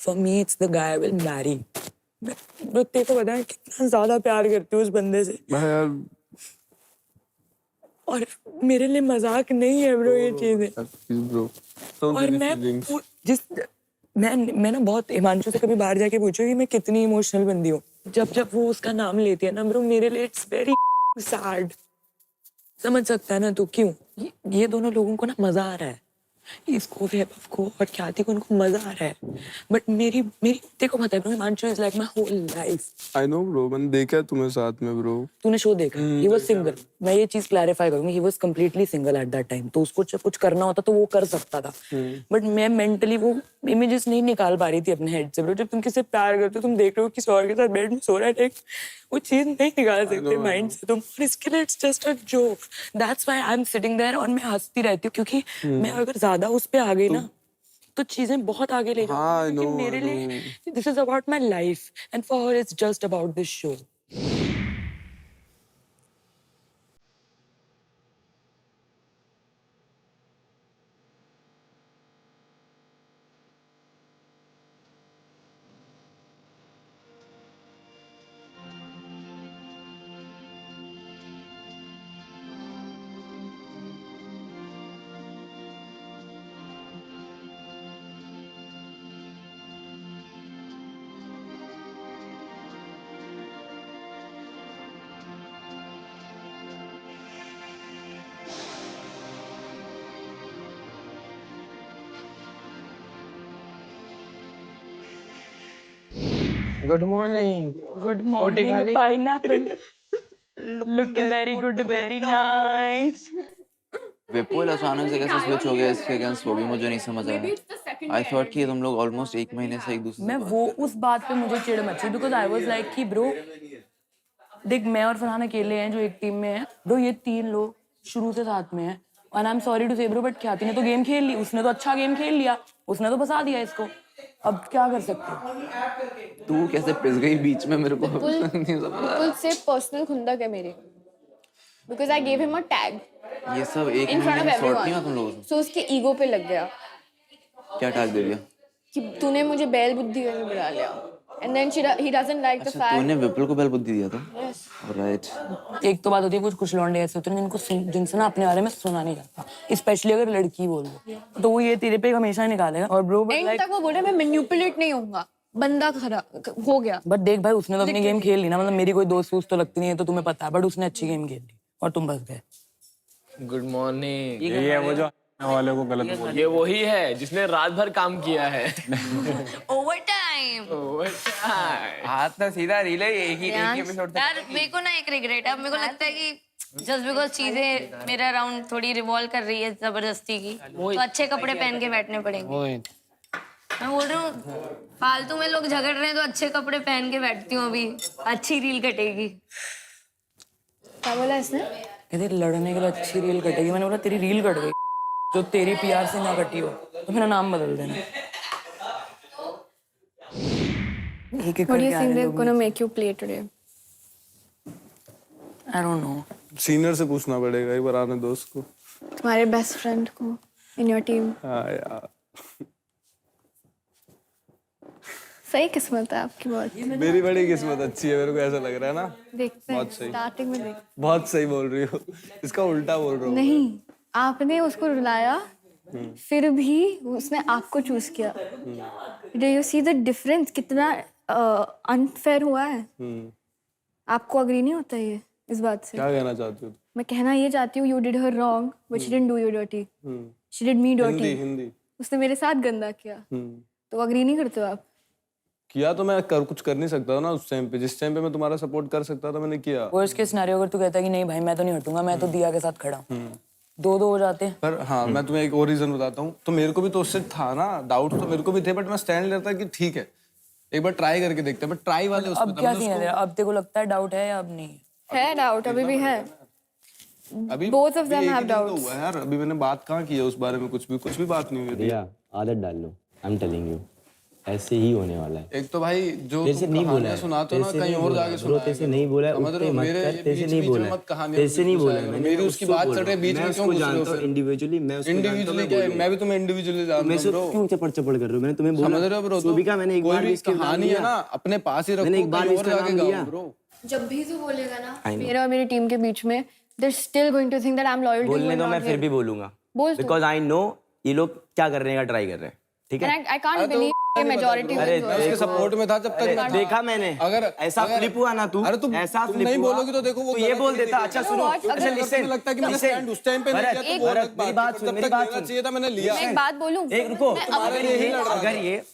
for me it's the guy I will marry. Bro तेरे को पता है कितना ज्यादा प्यार करती हूँ उस बंदे से यार, और मेरे लिए मजाक नहीं है ब्रो ये चीजें। और मैं ना बहुत हिमांशु से कभी बाहर जाके पूछू कि मैं कितनी इमोशनल बंदी हूँ। जब वो उसका नाम लेती है ना ब्रो, मेरे लिए इट्स वेरी सैड। समझ सकता है ना, तो क्यों ये दोनों लोगों को ना मजा आ रहा है, इसको वैभव को और ख्याति को, उनको मजा आ रहा है। बट मेरी देखो पता है bro, Himanshu is like my whole life. I know bro, मैंने देखा है तुम्हें साथ में ब्रो। तूने शो देखा? He was single. मैं ये चीज क्लैरिफाई करूंगी, he was completely single at that time. तो उसको जब कुछ करना होता तो वो कर सकता था, बट मैं मेंटली वो इमेजेस नहीं निकाल पा रही थी अपने हेड से ब्रो। जब तुम किसी से प्यार करते हो, तुम देख रहे हो किसी और के साथ बेड में सो रहा है, लाइक वो चीज नहीं निकाल सकते माइंड से तुम, और इसके लिए it's just a joke. That's why I am sitting there और मैं हंसती रहती हूँ, क्योंकि मैं अगर ज्यादा उस पे आ गई ना तो चीजें बहुत आगे ले जाऊंगी। क्योंकि मेरे लिए this is about my life and for her it's just about this show. Good morning. Good morning pineapple, look very good, very nice. Vipul अचानक से कैसे स्विच हो गया इसके अगेंस्ट, वो भी मुझे नहीं समझ आया। आई थॉट कि तुम लोग ऑलमोस्ट 1 महीने से एक दूसरे मैं वो उस बात पे मुझे चिढ़ मची, बिकॉज आई वाज लाइक कि ब्रो देख, मैं और फरहान अकेले हैं जो एक टीम में है ब्रो, ये 3 लोग शुरू से साथ में हैं। और आई एम सॉरी टू से ब्रो, बट ख्याति ने तो गेम खेल ली, उसने तो अच्छा गेम खेल लिया, उसने तो फंसा दिया इसको, अब क्या कर सकते हो? तू कैसे पिस गई बीच में, मेरे को नहीं समझ आया। बिल्कुल से पर्सनल खुंदक है मेरी, because I gave him a tag ये सब एक इन फ्रंट महीने ऑफ में सॉर्ट नहीं हुआ एवरीवन, तुम लोगों से? सो उसके ईगो पे लग गया क्या टैग दे दिया? कि तूने मुझे बैल बुद्धि करके बुला लिया, and then he doesn't like the अच्छा, फैक्ट। तूने विपुल को बैल बुद्धि दिया था? Yes right. एक तो बात होती है, कुछ लौंडे ऐसे होते हैं जिनको जिनसे ना अपने बारे में सुना नहीं जाता, स्पेशली अगर लड़की बोल दो तो वो ये तेरे पे हमेशा ही निकालेगा। और ब्रो एंड तक वो बोल रहा है मैं मैनिपुलेट नहीं होऊंगा, बंदा खराब हो गया। बट देख भाई, उसने तो अपनी गेम खेल ली ना, मतलब मेरी कोई दोस्त तो लगती नहीं है, तो तुम्हें पता है, बट उसने अच्छी गेम खेल ली और तुम बच गए। Good morning. ये है वो जो वाले को गलत बोल, ये वही है जिसने रात भर काम किया है। ओवर टाइम हाथ ना सीधा रील है, एक ही एपिसोड तक। यार मेरे को ना एक रिग्रेट है, मेरे को लगता है कि जस्ट बिकॉज चीजें मेरे अराउंड थोड़ी रिवॉल्व कर रही है जबरदस्ती की, तो अच्छे कपड़े पहन के बैठने पड़ेंगे। मैं बोल रही हूँ फालतू में लोग झगड़ रहे हैं तो अच्छे कपड़े पहन के बैठती हूँ, अभी अच्छी रील कटेगी। क्या बोला इसने? कहते लड़ने के लिए अच्छी रील कटेगी, मैंने बोला तेरी रील कट गई, जो तेरी पीआर से ना कटी हो तो मेरा नाम बदल देना। एक एक What do you करके think आने they're लोग। gonna make you play today? I don't know। Senior से पूछना पड़ेगा एक बार, आने दोस्त को। तुम्हारे बेस्ट फ्रेंड को इन योर टीम। हाँ यार, सही किस्मत है आपकी बहुत। मेरी बड़ी किस्मत अच्छी है, मेरे को ऐसा लग रहा है ना। देखते हैं बहुत सही। स्टार्टिंग में देख। बहुत सही बोल रही हो, इसका उल्टा बोल रहा हूँ। नहीं, आपने उसको रुलाया, फिर भी उसने आपको चूज किया। Do you see the difference? कितना अनफेयर हुआ है। आपको अग्री नहीं होता ये इस बात से? क्या कहना चाहती हो? मैं कहना ये चाहती हूँ, you did her wrong but she didn't do you dirty, she did me dirty. Hindi उसने मेरे साथ गंदा किया, तो अग्री नहीं करते हो आप? किया तो मैं कुछ कर नहीं सकता ना उस टाइम पे, जिस टाइम पे मैं तुम्हारा सपोर्ट कर सकता था मैंने किया। वर्स्ट केस सिनेरियो अगर तू कहता है कि नहीं भाई मैं तो नहीं हटूंगा, मैं तो दिया के साथ खड़ा हूँ, 2-2 हो जाते हैं। पर हाँ, मैं तुम्हें एक और रीजन बताता हूँ, तो मेरे को भी तो उससे था ना डाउट, तो मेरे को भी थे, बट मैं स्टैंड लेता कि ठीक है एक बार ट्राई करके देखते हैं, बट ट्राई वाले उसमें अब क्या सीन है? अब तेरे को लगता है डाउट है या अब नहीं? है डाउट, अभी भी है। अभी both of them एक ही have दिन तो doubts। हुआ है यार, अभी मैंने बात कहाँ की है उस बारे में, कुछ भी बात नहीं हुई थी। भैया आदत डाल लो, आई एम टेलिंग यू, ऐसे ही होने वाला है। एक तो भाई जो तेरे से नहीं बोला है, सुनाते हो ना, कहीं और जाके सुना। तेरे से नहीं बोला है, समझ रहे हो? मेरे तेरे से नहीं बोला है, तेरे से नहीं बोला है, मेरी उसकी बात चल रही है, बीच में क्यों घुस रहे हो फिर? इंडिविजुअली मैं उसको इंडिविजुअली क्या है? मैं भी तुम्हें इंडिविजुअली जानता हूं ब्रो। क्यों चपड़ कर रहे हो? मैंने तुम्हें बोला, समझ रहे हो ब्रो? सुबिका मैंने एक बार भी इसके नाम कहानी है लिया ना, अपने पास ही रखो, मैंने एक बार कहीं इसका और जाके नाम लिया गाओ ब्रो। जब भी तू बोलेगा ना I know। मेरा और मेरी टीम के बीच में, they're still going to think that I'm loyal to you बोलने and दो, not मैं फिर him। भी बोलूंगा, बोल तू। बिकॉज आई नो ये लोग क्या करने का ट्राई कर रहे हैं। ठीक है? I can't believe कि majority अरे wins मैं उसके सपोर्ट में था जब तक मैं देखा मैंने, अगर ऐसा फ्लिप हुआ ना तू, अरे तुम ऐसा तुम flip नहीं हुआ, बोलोगे तो देखो वो तो ये गलत बोल नहीं देता। थी। अच्छा You know सुनो, what? अच्छा अगर listen, तुम्हें लगता है कि मैंने listen, stand उस टाइम पे नहीं भरत, किया तो वो अलग मेरी बात बात है। सुन, जब मेरी तक बात लेना सुन। चाहिए था मैंने लिया। मैं एक बात बोलूं, एक रुको, मैं अब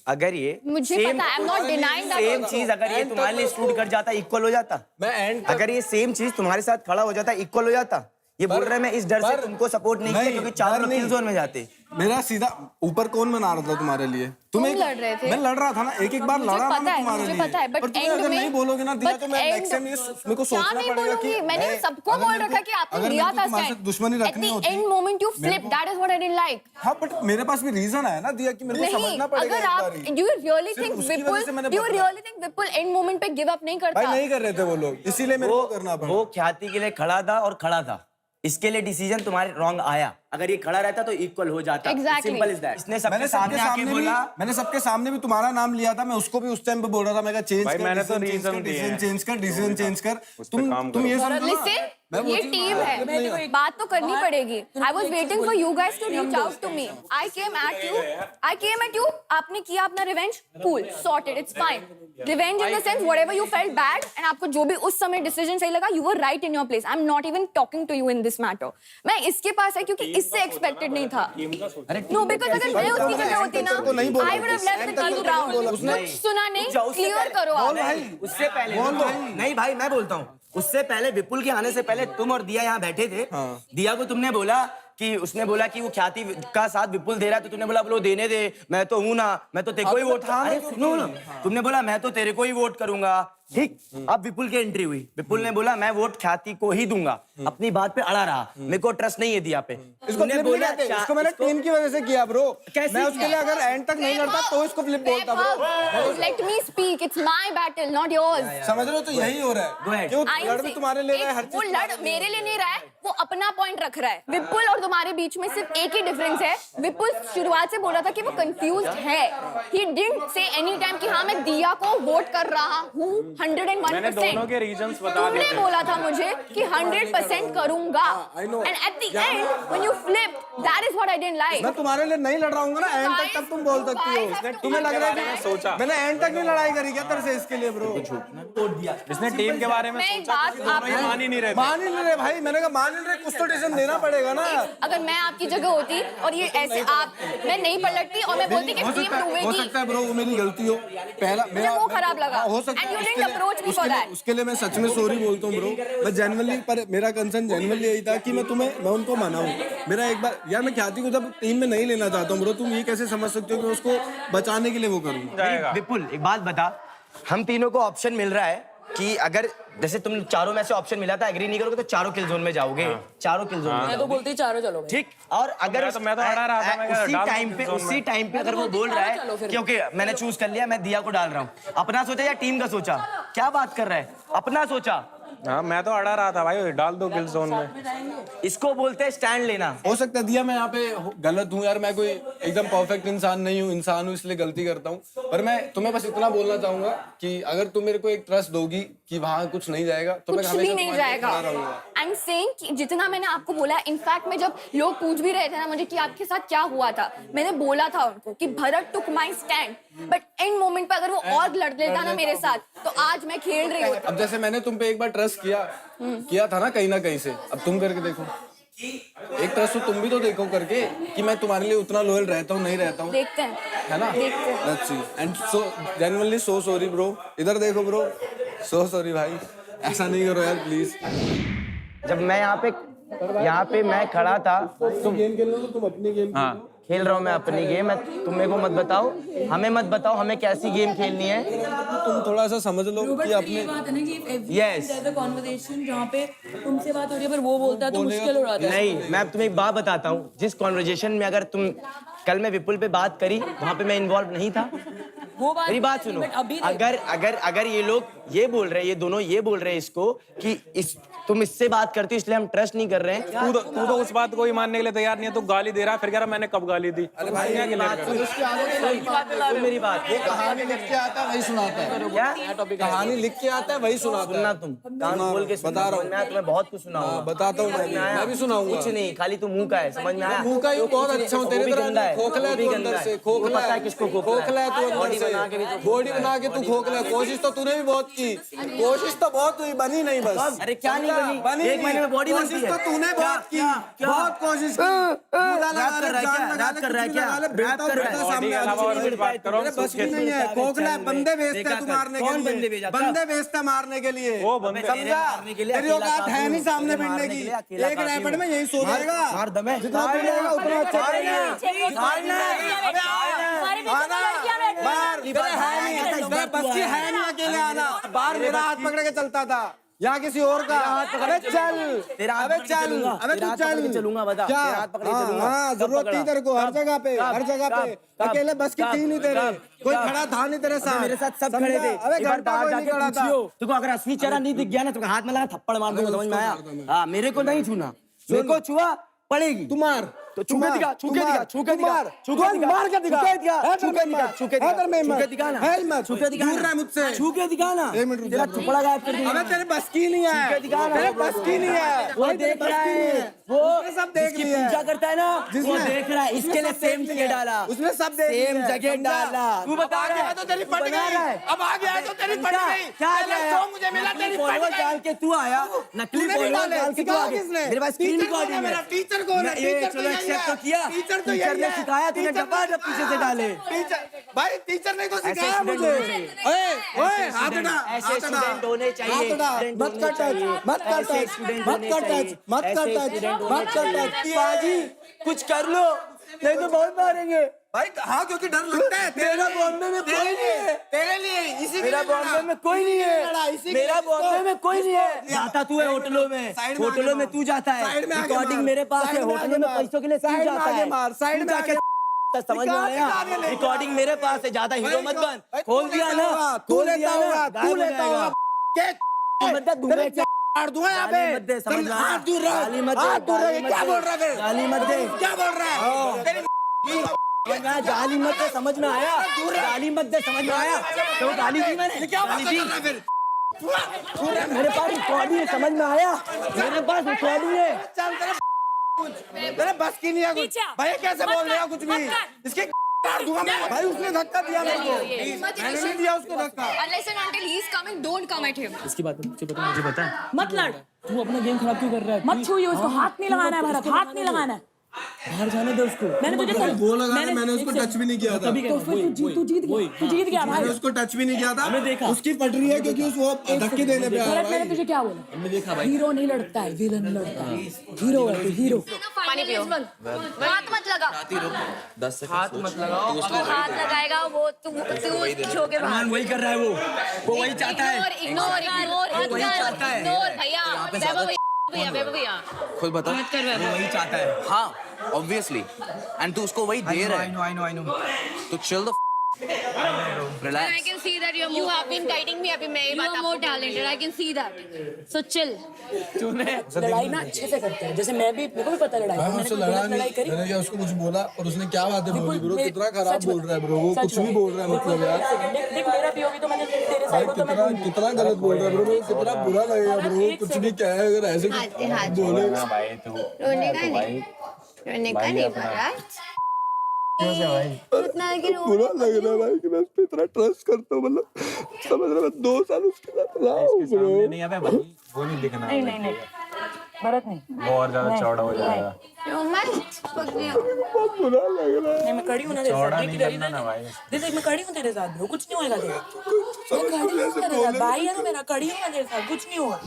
अगर ये मुझे same- पता है, I'm not denying that same also. चीज अगर ये तुम्हारे लिए शूट कर जाता, इक्वल हो जाता। मैं एंड अगर ये सेम चीज तुम्हारे साथ खड़ा हो जाता, इक्वल हो जाता। ये बोल रहा है मैं इस डर से तुमको सपोर्ट नहीं किया क्योंकि चार लोग किल जोन में जाते। मेरा सीधा ऊपर कौन बना रहा था तुम्हारे लिए? तुम लड़ रहे थे। मैं लड़ रहा था ना, एक बार मुझे लड़ा ना पता मैं है, तुम्हारे मुझे लिए। पता है, but पर तुम्हें end अगर में- नहीं बोलोगे ना दिया but तो मैं end- नेक्स्ट टाइम मेरे को क्या सोचना नहीं पड़ेगा बोलूंगी? कि मैंने मैं- सबको अगर बोल मेरे रखा को- कि आपने अगर लिया मेरे को था तुम्हारे stand. साथ दुश्मनी At रखनी the होती end moment you मेरे flip, that is what I didn't like. हाँ बट मेरे पास भी रीजन है ना दिया कि मेरे को नहीं, समझना पड़ेगा अगर एक आप बारी। do you really सिर्फ think उसकी वजह से मैंने do you बदला। really think Vipul end moment पे give up नहीं करता? भाई नहीं कर रहे थे वो लोग, इसीलिए मेरे को करना पड़ा। वो ख्याति के लिए खड़ा था और खड़ा था, इसके लिए डिसीजन तुम्हारे रॉन्ग आया। अगर ये खड़ा रहता तो इक्वल हो जाता। Exactly. Simple is that. इसने सबके मैंने सामने आके बोला, मैंने सबके सामने भी तुम्हारा नाम लिया था, मैं उसको भी उस टाइम पे बोल रहा था, मैं कहा चेंज भाई कर, मैंने तो डिसीजन reason दिए हैं। डिसीजन चेंज कर। उस पे काम तुम करो। ये समझो ना, Listen, मैं वो ये चीज़ टीम है, बात तो करनी पड़ेगी। I was waiting for you guys to reach out to me. I came at you. आपने किया अपना revenge, cool, sorted, it's fine. Revenge in the sense whatever you felt bad and आपको जो भी उस समय decision सही लगा, you were right in your place. I'm not even talking to you in this matter. मैं इसके पास है क्योंकि इससे expected नहीं था। No, because अगर मैं उसकी जगह होती ना, I would have left the team down. सुना नहीं, clear करो आप। उससे पहले नहीं भाई मैं बोलता हूँ, उससे पहले विपुल के आने से पहले तुम और दिया यहाँ बैठे थे। दिया को तुमने बोला कि उसने बोला कि वो ख्याति का साथ विपुल दे रहा है, तो तुमने बोला बोलो देने दे, मैं तो हूं ना, मैं तो तेरे को ही वोट। अरे सुनो ना, तुमने बोला मैं तो तेरे को ही वोट करूंगा, ठीक। अब विपुल की एंट्री हुई, विपुल ने बोला मैं वोट ख्याति को ही दूंगा, अपनी बात पे अड़ा रहा, मेरे को ट्रस्ट नहीं है दिया पे। इसको बोला इसको मैंने टीम की वजह से किया ब्रो। मैं उसके लिए अगर एंड तक नहीं लड़ता तो इसको फ्लिप बोलता bro. Let me speak. It's my battle, not yours. समझ रहे हो, तो यही हो रहा है। क्यों लड़ भी तुम्हारे ले रहा है, हर वो चीज लड़ मेरे लिए नहीं रहा है, वो अपना पॉइंट रख रहा है। विपुल और तुम्हारे बीच में सिर्फ एक ही डिफरेंस है, विपुल शुरुआत से बोला था कि वो कंफ्यूज्ड है। He didn't say any time कि हाँ मैं दिया को वोट कर रहा हूँ 101%। मैंने दोनों के रीजंस बता दिए तुमने थे। बोला था मुझे कि 100% करूंगा। And at the end when you flip, that is what I didn't like. मैं तुम्हारे लिए नहीं लड़ रहा हूँ ना एंड तक, तब तुम बोल सकती हो। तुम्हें लग रहा है कि सोचा मैंने एंड तक नहीं लड़ाई करी क्या तेरे से इसके लिए ब्रो? इसने टीम के बारे में मैं एक सोचा, बात क्योंकि दोनों ही मान ही नहीं रहे थे। मान ही नहीं रहे भाई, मैंने कहा मान ही नहीं रहे, कुछ तो डिसीजन देना पड़ेगा ना। अगर मैं आपकी जगह होती और ये ऐसे आप मैं नहीं पलटती और मैं बोलती कि हो टीम सकता डूबेगी, है ब्रो, वो मेरी गलती हो। पहला मुझे वो खराब लगा। हाँ, हो सकता And you है, didn't उसके लिए- approach me for उसके लिए- that. उसके लिए मैं सच में सॉरी बोलता हूँ ब्रो। मैं जेन्युइनली, पर मेरा कंसर्न जेन्युइनली यही था कि मैं उनको मनाऊं। मेरा एक बार यार, मैं ख्याति को जब टीम में नहीं लेना चाहता हूँ ब्रो, तुम ये कैसे समझ सकते हो कि मैं उसको बचाने के लिए वो करूँगा? विपुल एक बात बता, हम तीनों को ऑप्शन मिल रहा है कि अगर जैसे तुम चारों में से ऑप्शन मिला था, एग्री नहीं करोगे तो चारों किल जोन में जाओगे, चारों किल जोन में मैं तो बोलती चारों चलो भाई। ठीक। और अगर मैं तो अड़ा रहा था, मैं कह रहा उसी डाल दो टाइम kill पे zone में। उसी टाइम पे अगर वो बोल रहा चलो है फिर। क्योंकि मैंने चूज कर लिया, मैं दिया को डाल रहा हूँ, अपना सोचा या टीम का सोचा? क्या बात कर रहा है, अपना सोचा। हाँ मैं तो अड़ा रहा था भाई, डाल दो किल जोन में। इसको बोलते हैं स्टैंड लेना। हो सकता है दिया मैं यहाँ पे गलत हूँ यार, मैं कोई एकदम परफेक्ट इंसान नहीं हूँ, इंसान हूँ इसलिए गलती करता हूँ। पर मैं तुम्हें बस इतना बोलना चाहूंगा कि अगर तुम मेरे को एक ट्रस्ट दोगी कि वहाँ कुछ नहीं जाएगा तो मैं कुछ हमेशा भी नहीं तुम्हारे जाएगा। साथ खड़ा रहूंगा। आई एम सेइंग कि जितना मैंने आपको बोला, इनफैक्ट मैं जब लोग पूछ भी रहे थे ना मुझे कि आपके साथ क्या हुआ था, मैंने बोला था उनको कि Bharat took my stand, but end moment पे अगर वो और लड़ लेता ना मेरे साथ तो आज मैं खेल रही होती। अब जैसे मैंने तुम पे एक बार ट्रस्ट किया था ना कहीं ना कहीं से, अब तुम करके देखो, एक ट्रस्ट तो तुम भी तो देखो करके कि मैं तुम्हारे लिए उतना लॉयल रहता हूँ नहीं रहता हूँ, देखते हैं, है ना? देखते हैं। Let's see and so genuinely so sorry bro. इधर देखो ब्रो, सो सॉरी भाई, ऐसा नहीं करो यार प्लीज। जब मैं यहाँ पे मैं खड़ा था, तुम गेम खेल लो तो तुम अपनी गेम खेल रहा हूँ मैं अपनी गेम, तुम मेरे को मत बताओ, हमें मत बताओ हमें कैसी गेम खेलनी है। तुम थोड़ा सा समझ लो कि अपने बात है ना कि Yes. कॉन्वर्सेशन जहाँ पे तुमसे बात हो रही है पर वो बोलता है तो मुश्किल हो जाता है। नहीं, मैं तुम्हें एक बात बताता हूँ, जिस कॉन्वर्जेशन में अगर तुम कल मैं विपुल पे बात करी, वहां पे मैं इन्वॉल्व नहीं था, मेरी बात सुनो, अगर ये लोग ये बोल रहे हैं, ये दोनों ये बोल रहे हैं इसको कि तुम इससे बात करती हो इसलिए हम ट्रस्ट नहीं कर रहे हैं। तू तो उस बात को ही मानने के लिए तैयार नहीं है, तू गाली दे रहा है, फिर कह रहा मैंने कब गाली दी। मेरी बात, वो कहानी लिख के आता है वही सुनाता है। क्या कहानी लिख के आता है वही सुनाता है। तुम कान खोल के बता रहा हूँ, मैं तुम्हें बहुत कुछ सुनाऊंगा। बताता हूँ, मैं भी सुनाऊंगा। कुछ नहीं, खाली तू मुंह का है, समझ में आया? मुंह का ही बहुत अच्छा हूँ, तेरे तरह नहीं, खोखला है तू अंदर से, खोखला है। किसको खोखला है तू अंदर से, बॉडी बना के तू खोखला है। कोशिश तो तूने भी बहुत की, कोशिश तो बहुत हुई, बनी नहीं बस। अरे क्या नहीं बनी? एक महीने में बॉडी बनती है। कोशिश तो तूने बहुत की, बहुत कोशिश की। रैप कर रहा है क्या? रैप कर रहा है क्या? रैप कर रहा है? सामने बस की नहीं है, खोखला है, बंदे भेजते हैं तू मारने के लिए, बंदे भेजता मारने के लिए, समझा? तेरी औकात है नहीं सामने भिड़ने की। एक रैपिड में यही सो जाएगा, जितना भिड़ेगा उतना अच्छा बस की है नहीं अकेले आना। बाहर मेरा हाथ पकड़ के चलता था, यहाँ किसी और का। अबे चल, अबे चल, अबे तू चल, चलूंगा, बता। क्या? हाँ, जरूरत थी तेरे को, हर जगह पे, हर जगह पे। अकेले बस की थी नहीं तेरे, कोई खड़ा था नहीं तेरे साथ। मेरे साथ सब खड़े थे। अबे घंटा कोई नहीं खड़ा था। तुमको अगर असली चेहरा नहीं दिख गया ना, तो हाथ में लगा थप्पड़ मार दूंगा, समझ में आया? हाँ, मेरे को नहीं छूना, मेरे को छुआ पड़ेगी। तू मार, तो छूके दिखा, छूके दिखा, छूके दिखा, छूके दिखा, मार के दिखा, छूके दिखा, छूके दिखा, छूके दिखा, छूके दिखा ना, छूके दिखा, दूर रहा मुझसे, छूके दिखा ना, तेरा थप्पड़ा गायब कर दूंगा। अबे तेरे बस की नहीं है, तेरे बस की नहीं है। वो देख रहा है, वो सब देख जिसकी पूजा करता है ना, वो देख रहा है, इसके लिए सेम जगह डाला, उसने सब देख सेम जगह डाला। तू बता रहा है तो तेरी फट गई, अब आ गया तो तेरी फट गई। क्या जो मुझे मिला तेरी फट गई। डाल के तू आया, नकली फॉलोअर डाल के तू आ गया। मेरे पास स्क्रीन रिकॉर्डिंग है। टीचर कौन है? ये चलो एक्सेप्ट तो किया, टीचर ने सिखाया, तूने डब्बा पीछे से डाले। भाई टीचर ने तो सिखाया मुझे। ओए हाथ हटा, ऐसे स्टूडेंट होने चाहिए। मत कर टच, मत कर टच, मत कर टच, मत कर टच, मत कर टच। बाजी कुछ कर लो, नहीं तो बहुत मारेंगे भाई। हाँ, क्योंकि डर लगता है। मेरा बॉम्बे में कोई नहीं है, तेरे लिए इसी मेरा बॉम्बे में कोई नहीं है, मेरा बॉम्बे में कोई नहीं है। जाता तू है होटलों में, होटलों में तू जाता है, रिकॉर्डिंग मेरे पास है, होटलों में पैसों के लिए तू जाता है। साइड में आके समझ में आया? रिकॉर्डिंग मेरे पास है, ज्यादा हीरो मत बन। खोल दिया ना, तू लेता होगा, तू लेता होगा। मत दूंगा, मार दूंगा यहाँ पे। हाथ दूर रहो, हाथ दूर रहो। क्या बोल रहा है? गाली मत दे, क्या बोल रहा है? गाली मत दे, समझ में आया? गाली मत दे, समझ में आया? तो गाली दी मैंने, गाली दी। मेरे पास रिकॉर्डिंग है, समझ में आया? मेरे पास रिकॉर्डिंग है। तेरे बस की नहीं है कुछ। भाई कैसे बोल रहे हो कुछ भी? इसके काट दूंगा मैं। भाई उसने धक्का दिया मेरे को, मैंने नहीं दिया उसको धक्का। Unless and until he is coming, don't come at him. इसकी बात मुझे पता है। मत लड़, तू अपना गेम खराब क्यों कर रहा है? मत छूइए उसको, हाथ नहीं लगाना है भरत, हाथ नहीं लगाना है। बाहर जाने दे उसको। मैंने तुझे वो लगा, मैंने उसको टच भी नहीं किया था। तो फिर तू जीत गया भाई। मैंने उसको टच भी नहीं किया था। देखा उसकी पट रही है क्योंकि वो धक्के देने पे आया। मैंने तुझे क्या बोला? मैंने देखा भाई, हीरो नहीं लड़ता है, विलन लड़ता है। हीरो है तू, हीरो। पानी पियो, हाथ मत लगा, हाथ मत लगाओ। वो हाथ लगाएगा, वो तू छो के बाहर। वही कर रहा है, वो वही चाहता है। इग्नोर भैया खुद बता, वही चाहता है। हाँ ऑब्वियसली, एंड तू उसको वही दे रहा है। I know. तो chill the relax. I can see that you have been guiding me. अभी मैं ये बात more talented. I can see that. So chill. लड़ाई ना अच्छे से करते हैं, जैसे मैं भी, मेरे को भी पता लड़ाई। मैंने उससे लड़ाई करी, मैंने क्या उसको कुछ बोला और उसने क्या बातें बोली ब्रो? कितना खराब बोल रहा है ब्रो, वो कुछ भी बोल रहा है। मतलब यार देख मेरा POV तो मैंने तेरे साइड को तो मैं कितना गलत बोल रहा है ब्रो, कितना बुरा लगेगा ब्रो। कुछ भी क्या है अगर ऐसे बोलेगा भाई तो रोने का नहीं भरत। बुरा लग रहा है भाई कि मैं उस पे इतना ट्रस्ट करता हूँ। मतलब समझ रहा, मैं 2 साल उसके साथ रहा हूँ ब्रो। नहीं अबे भाई, वो नहीं दिखना है। नहीं भरत नहीं, वो और ज्यादा चौड़ा हो जाएगा। बहुत बुरा लग रहा है। नहीं मैं खड़ी हूँ ना तेरे साथ, नहीं करना ना भाई। देख मैं खड़ी हूँ तेरे साथ ब्रो, कुछ नहीं होएगा तेरे। मैं खड़ी हूँ तेरे साथ, भाई है ना मेरा, खड़ी हूँ ना तेरे साथ, कुछ नहीं होगा।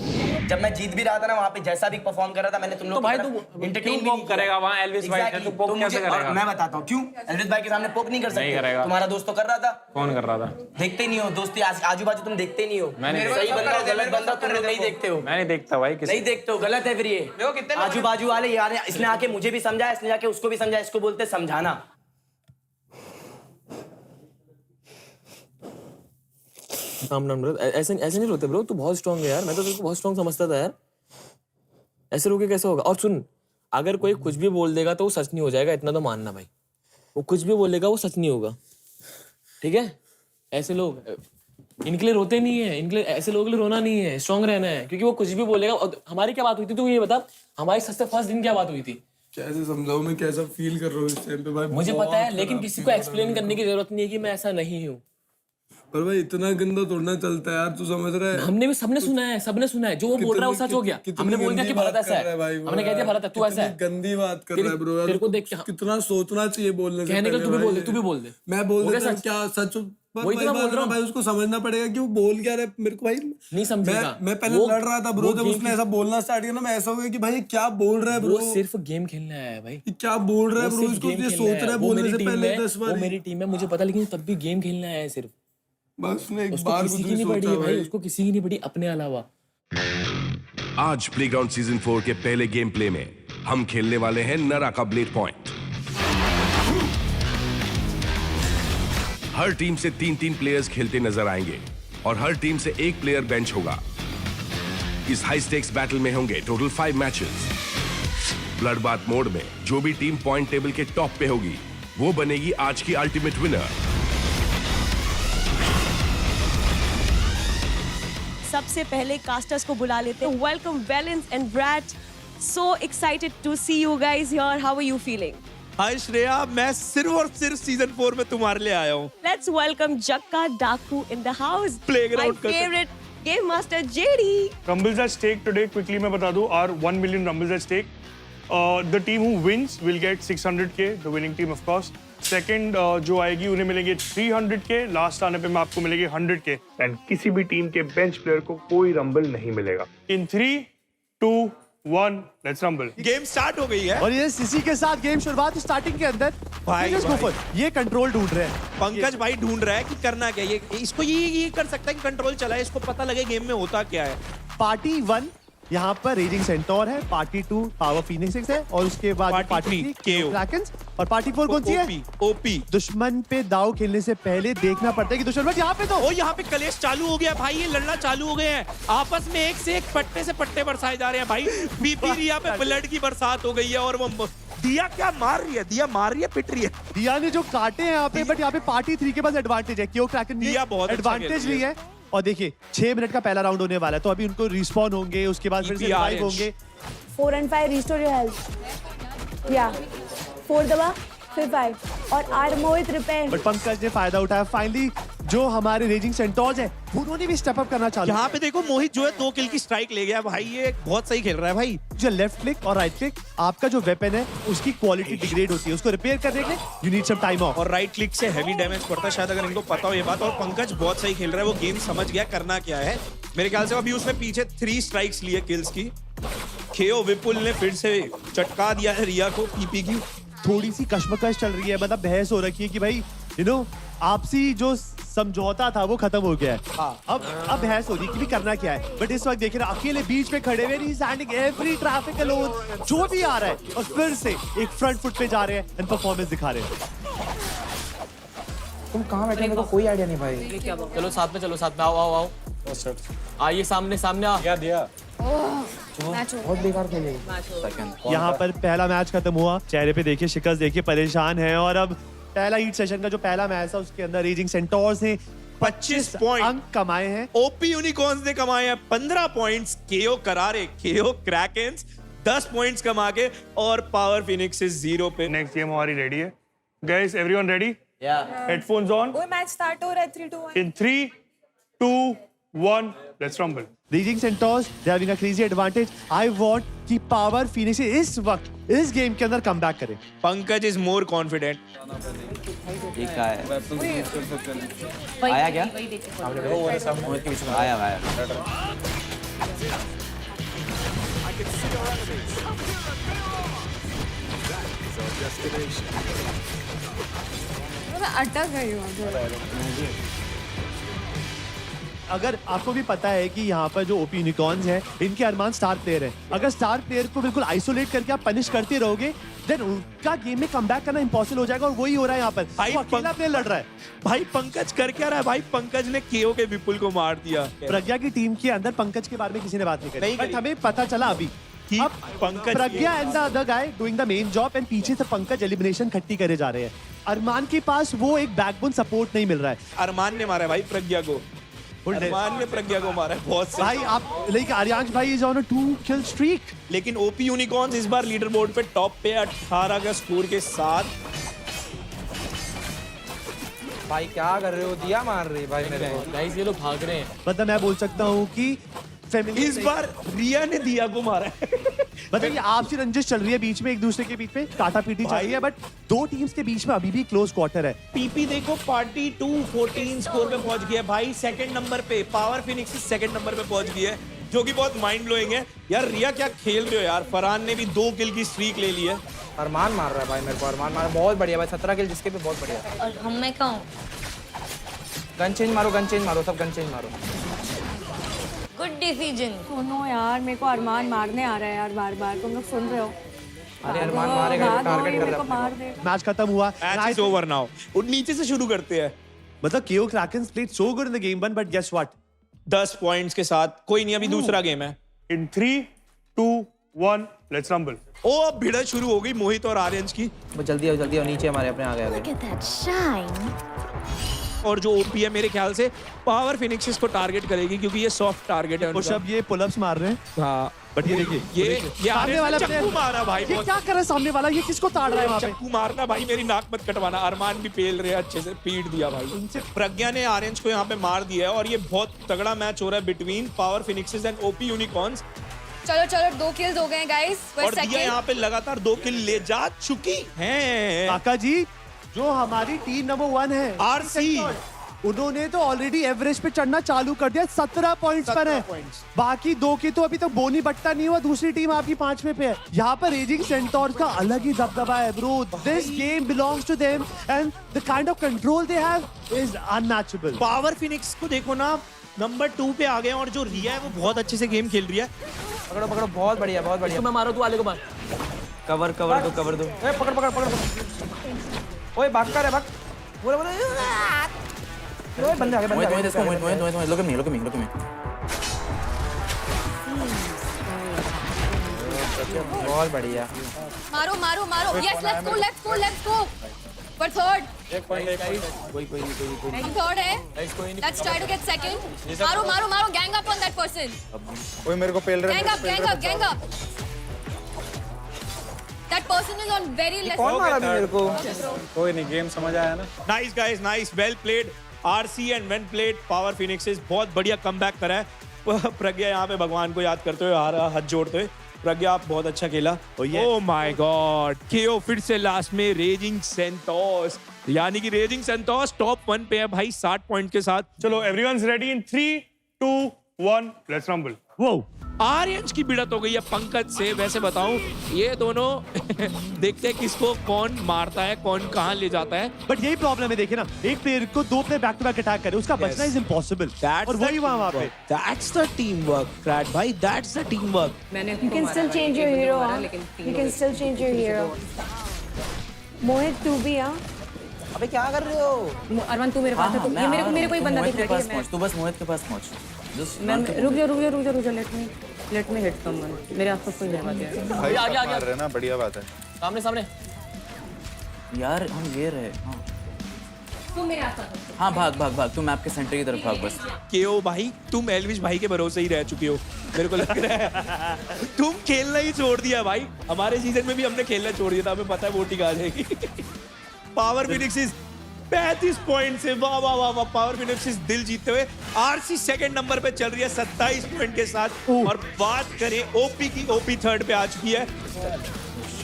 जब मैं जीत भी रहा था ना वहाँ पे, जैसा भी परफॉर्म कर रहा था, मैंने तुम लोग भाई तू एंटरटेन पोक करेगा वहाँ एल्विस भाई से, तू पोक कैसे करेगा? मैं बताता हूँ क्यों। एल्विस भाई के सामने पोक नहीं कर सकते। करेगा। तुम्हारा दोस्त तो कर रहा था। कौन कर रहा था? देखते नहीं हो दोस्ती, आजू बाजू तुम देखते नहीं हो। सही बंदा गलत बंदा तुम लोग नहीं देखते हो। मैं नहीं देखता भाई, नहीं देखते हो, गलत है फिर ये। आजू बाजू वाले यार, इसने आके मुझे भी समझाया, इसने जाके उसको भी समझाया। इसको बोलते समझाना। काम डाउन ब्रो, ऐसे ऐसे नहीं रोते ब्रो, तू बहुत स्ट्रांग है यार, मैं तो तेरे को बहुत स्ट्रांग समझता था यार, ऐसे रोके कैसे होगा? और सुन, अगर कोई कुछ भी बोल देगा तो वो सच नहीं हो जाएगा, इतना तो मानना भाई, वो कुछ भी बोलेगा वो सच नहीं होगा, ठीक है? ऐसे लोग इनके लिए रोते नहीं है, इनके लिए, ऐसे लोगों के लिए रोना नहीं है, स्ट्रांग रहना है, क्योंकि वो कुछ भी बोलेगा। और हमारी क्या बात हुई थी, तू ये बता, हमारी सबसे फर्स्ट दिन क्या बात हुई थी? कैसे समझाऊं मैं कैसा फील कर रहा हूँ इस टाइम पे भाई? मुझे पता है, लेकिन किसी को एक्सप्लेन करने की जरूरत नहीं है कि मैं ऐसा नहीं हूँ। पर भाई इतना गंदा तोड़ना चलता है यार, तू समझ रहा है? हमने भी सबने सुना है, सबने सुना है, जो वो बोल रहा है वो सच हो गया। हमने बोल दिया कि भरत ऐसा है, हमने कह दिया भरत है, तू ऐसा है। गंदी बात कर रहा है ब्रो यार, तेरे को देख के कितना सोचना चाहिए बोलने से कहने का। पहले तू भी बोल दे, भाई। तू भी बोल दे। मैं बोल देता हूँ क्या सच? वही तो मैं बोल रहा हूँ भाई, उसको समझना पड़ेगा कि वो बोल क्या रहा है मेरे को भाई। नहीं समझेगा। मैं पहले लड़ रहा था ब्रो, जब उसने ऐसा बोलना स्टार्ट किया ना, मैं ऐसा हो गया कि भाई क्या बोल रहा है ब्रो, वो सिर्फ गेम खेलना है भाई। क्या बोल रहा है ब्रो, इसको ये सोच रहा है बोलने से पहले 10 बार। वो मेरी टीम है, मुझे पता, लेकिन तब भी गेम खेलना है सिर्फ। बस उसने एक उसको बार किसी कुछ की नहीं नहीं पड़ी सोचा है भाई, भाई। उसको किसी की नहीं पड़ी अपने अलावा। आज प्लेग्राउंड सीजन 4 के पहले गेम प्ले में हम खेलने वाले हैं नरा का ब्लेड पॉइंट। हर टीम से 3-3 प्लेयर्स खेलते नजर आएंगे और हर टीम से एक प्लेयर बेंच होगा। इस हाई स्टेक्स बैटल में होंगे total 5 matches. Blood bath mode में जो भी टीम पॉइंट टेबल के टॉप पे होगी वो बनेगी आज की अल्टीमेट विनर। सबसे पहले कास्टर्स को बुला लेते हैं। Welcome Valens and Brat, so excited to see you guys here, how are you feeling? Hi Shreya, मैं सिर्फ और सिर्फ सीजन 4 में तुम्हारे लिए आया हूँ। लेट्स वेलकम जक्का डाकू in the house, Playground my favourite game master JD. Rumbles at stake today, quickly मैं बता दूं, are 1 million rumbles at stake. The team who wins will get 600k, the winning team of course. Second जो आएगी उन्हें मिलेंगे 300k, last आने पे मैं आपको मिलेगी 100k. एंड किसी भी टीम के बेंच प्लेयर को कोई रंबल नहीं मिलेगा। इन 3, 2, 1, लेट्स रंबल। गेम स्टार्ट हो गई है और ये इसी के साथ गेम शुरुआत स्टार्टिंग के अंदर भाई, ये कंट्रोल ढूंढ रहे हैं। पंकज भाई ढूंढ रहा है कि करना क्या है। ये इसको ये कर सकता है कि कंट्रोल चलाए, इसको पता लगे गेम में होता क्या है। पार्टी 1 यहाँ पर रेजिंग सेंटोर है, पार्टी 2 पावर फीनिक्स है और उसके बाद पार्टी 3 केओ क्रैकेंस और पार्टी 4 कौन सी है? ओपी। दुश्मन पे दाव खेलने से पहले देखना पड़ता है कि दुश्मन यहाँ पे तो ओ यहाँ पे कलेश चालू हो गया भाई, ये लड़ना चालू हो गए हैं आपस में, एक से एक पट्टे से पट्टे बरसाए जा रहे हैं भाई। बीपी रिया पे ब्लड की बरसात हो गई है और वो दिया क्या मार रही है, दिया मार रही है, पिट रही है। दिया ने जो काटे हैं यहाँ पे, बट यहाँ पे पार्टी 3 के पास एडवांटेज है, क्यों क्रैकन दिया बहुत एडवांटेज भी है। और देखिए 6 मिनट का पहला राउंड होने वाला है, तो अभी उनको रिस्पॉन होंगे, उसके बाद फिर से रिवाइव होंगे। 4 and 5 restore your health, या 4 दबा फिर 5 और आर्मोर रिपेयर। बट पंकज ने फायदा उठाया, फाइनली जो हमारे रेजिंग सेंटोर्स है उन्होंने भी स्टेप अप करना चालू। यहाँ पे देखो मोहित जो है 2 किल की स्ट्राइक ले गया भाई, ये बहुत सही खेल रहा है भाई। जो लेफ्ट क्लिक और राइट क्लिक, आपका जो वेपन है उसकी क्वालिटी डिग्रेड होती है, उसको रिपेयर करने के लिए you need some time off. और राइट क्लिक से हेवी डैमेज पड़ता है, शायद अगर इनको पता हो ये बात। और पंकज बहुत सही खेल रहा है, वो गेम समझ गया करना क्या है। मेरे ख्याल से अभी उसने पीछे 3 स्ट्राइक्स लिए किल्स की। खेओ विपुल ने फिर से चटका दिया है रिया को पीपी की। थोड़ी सी कश्मकश चल रही है, मतलब बहस हो रखी है कि भाई आपसी जो समझौता था वो खत्म हो गया है। अब बहस हो रही है कि भी करना क्या है। बट इस वक्त देखिए अकेले बीच में खड़े हुए, he's handling every traffic alone, जो भी आ रहा है और फिर से एक फ्रंट फुट पे जा रहे हैं एंड परफॉर्मेंस दिखा रहे हैं। तुम कहाँ बैठे, मेरे को कोई आइडिया नहीं भाई। चलो साथ में, चलो साथ में, आओ आओ आओ, आइए सामने सामने आ। मैच बहुत बेकार खेलेगी। यहाँ पर पहला मैच खत्म हुआ, चेहरे पे देखिए शिकस्त देखिए, परेशान है। और अब पहला हीट सेशन का जो पहला मैच था उसके अंदर रेजिंग सेंटोर्स ने 25 अंक कमाए हैं। ओपी यूनिकॉर्न्स ने कमाए हैं 15 पॉइंट्स, केओ करारे, केओ क्रैकेंस 10 पॉइंट्स कमा के और पावर फिनिक्स 0 पे। नेक्स्ट गेम हमारी रेडी है guys, everyone ready? Headphones on. वो मैच स्टार्ट हो रहा है 3, 2, 1। इन 3, 2, 1, let's rumble. Raising centaurs they having a crazy advantage. I want कि पावर फिनिक्स इस वक्त इस गेम के अंदर कम बैक करे। Pankaj is more confident. एक आया आया क्या? आया आया। मैं अटक गई हूँ। अगर आपको भी पता है कि यहाँ पर जो ओपी यूनिकॉर्न्स हैं इनके अरमान स्टार प्लेयर है, अगर स्टार प्लेयर को बिल्कुल आइसोलेट करके आप पनिश करते रहोगे देन उनका गेम में कमबैक करना इम्पॉसिबल हो जाएगा और वही हो रहा है यहाँ पर। भाई वो अकेला प्लेयर लड़ रहा है। भाई पंकज कर क्या रहा है भाई? पंकज ने केओ के विपुल को मार दिया। प्रज्ञा की टीम के अंदर पंकज के बारे में किसी ने बात नहीं करी, नहीं बट हमें पता चला अभी कि अब Pankaj Pragya and the other guy doing the main job and पीछे से पंकज एलिमिनेशन खट्टी करे जा रहे हैं। अरमान के पास वो एक बैकबोन सपोर्ट नहीं मिल रहा है। अरमान ने मारा है भाई प्रज्ञा को, अरमान ने प्रज्ञा को मारा है बहुत सही। भाई आप लाइक आर्यांश भाई is on a 2 kill streak. लेकिन ओपी यूनिकॉर्न्स इस बार लीडर बोर्ड पे टॉप पे 18 का स्कोर के साथ। भाई क्या कर रहे हो? दिया मार रही भाई मेरे को। गाइस ये लोग भाग रहे हैं। मतलब मैं बोल सकता हूँ कि इस बार रिया ने दिया को मारा है। मतलब ये आपसी रंजिश चल रही है बीच में, एक दूसरे के बीच में काटा पीटी चल रही है, बट दो टीम्स के बीच में अभी भी क्लोज क्वार्टर है। पीपी देखो पार्टी 2-14 स्कोर पे पहुंच गया भाई, सेकंड नंबर पे। पावर फिनिक्स सेकंड नंबर पे पहुंच गई है, जो कि बहुत माइंड ब्लोइंग है। यार रिया क्या खेल रहे हो यार? फरहान ने भी 2 किल की स्ट्रीक ले ली है। अरमान मार रहा है भाई मेरे को, अरमान मार बहुत बढ़िया भाई, 17 किल जिसके पे बहुत बढ़िया। और हम मैं कहाँ हूँ? गन चेंज मारो, सब गन चेंज मारो। Good decision. सुनो यार, मेरे को अरमान मारने आ रहा है यार बार बार, तुम लोग सुन रहे हो? अरे अरमान मारेगा, टारगेट कर रहा है। मैच खत्म हुआ, मैच इज ओवर नाउ। और नीचे से शुरू करते हैं। मतलब KO Krakens played so good in the game 1 but guess what, 10 points के साथ कोई नहीं, अभी दूसरा गेम है। In 3, 2, 1, let's rumble. ओ अब भिड़त शुरू हो गई मोहित और आर्यंस की। जल्दी आओ नीचे हमारे अपने आ गए। और जो ओपी है मेरे ख्याल से पावर फिनिक्स को टारगेट करेगी, क्योंकि ये सॉफ्ट टारगेट है पुश अप, ये पुल अप्स मार रहे हैं। हाँ बट ये देखिए, ये सामने वाला चक्कू मारा भाई। ये क्या कर रहा है सामने वाला? ये किसको ताड़ रहा है वहां पे? चक्कू मारना भाई, मेरी नाक मत कटवाना। अरमान भी पेल रहे हैं अच्छे से, पीट दिया भाई। प्रज्ञा ने आर्यंस को यहाँ पे मार दिया है और ये बहुत तगड़ा मैच हो रहा है between power Phoenixes and OP Unicorns. चलो 2 किल्स हो गए गाइस। और दिया यहाँ पे लगातार 2 किल ले जा चुकी है। काका जी, जो हमारी टीम नंबर 1 है आरसी, उन्होंने तो ऑलरेडी एवरेज पे चढ़ना चालू कर दिया, 17 पॉइंट्स पर है। बाकी 2 की तो अभी तक बोनी बट्टा नहीं हुआ, दूसरी टीम आपकी 5वें पे है। यहाँ पर रेजिंग सेंटोर्स का अलग ही दबदबा है bro. This game belongs to them and the kind of control they have is unmatchable. Power Phoenix को देखो ना, नंबर 2 पे आ गए और जो रिया है वो बहुत अच्छे से गेम खेल रही है। पकड़ो, बहुत बढ़िया। मैं मारो, तू आले को मार। कवर दो। पकड़। ओए भाग कर है, भाग। बोले ओए बंदे आ गए। Moit, look at me. बहुत बढ़िया। मारो। Yes, let's go. For third. कोई हम third है। Let's try to get second. मारो. Gang up on that person. ओए मेरे को पेल रहे हैं। Gang up. That person is on very less. कौन मारा भी मेरे को? कोई नहीं, गेम समझ आया ना। Nice guys, nice, well played. RC and well played power Phoenixes, बहुत बढ़िया कमबैक करा है। प्रज्ञा यहाँ पे भगवान को याद करते हुए हाथ जोड़ते हुए, प्रज्ञा आप बहुत अच्छा खेला। ओह माय गॉड, केओ फिर से लास्ट में रेजिंग सेंटोस, यानी कि रेजिंग सेंटोस टॉप 1 पे है भाई 60 पॉइंट के साथ। चलो everyone's ready in 3, 2, 1, let's rumble. वो आर्यंस की भिड़त हो गई है पंकज से। वैसे बताऊं, ये दोनों देखते हैं किसको कौन मारता है, कौन कहां ले जाता है। बट यही प्रॉब्लम है, देखिए ना, एक प्लेयर को 2 player back to back attack करे, उसका बचना इज इम्पॉसिबल। और वही वहां पे that's the team work, Frat भाई, that's the team work. You can still change your hero, You can still change your hero. मोहित तू भी आ। अबे क्या कर रहे हो? अरमान तू मेरे पास है, ये मेरे को ही बंदा दिख रहा है। तू बस मोहित के पास पहुंच। रुक जा, लेट मी हिट समवन। मेरे आसपास कोई नहीं है। भाई आ गया। मार रहे हैं ना, बढ़िया बात है। सामने। यार हम ये रहे। तू मेरे आसपास। हाँ भाग, तू मैप के सेंटर की तरफ भाग बस। केओ भाई, तुम एल्विश भाई के भरोसे ही रह चुके हो, मेरे को लग रहा है। तुम खेलना ही छोड़ दिया भाई। हमारे सीजन में भी हमने खेलना छोड़ दिया था, हमें पता है वोटिंग आ जाएगी। पावर फिनिक्सेस 35 पॉइंट से, वाह। पावर फिनिक्सेस दिल जीतते हुए। आरसी सेकंड नंबर पे चल रही है 27 पॉइंट के साथ। और बात करें ओपी की, ओपी थर्ड पे आ चुकी है।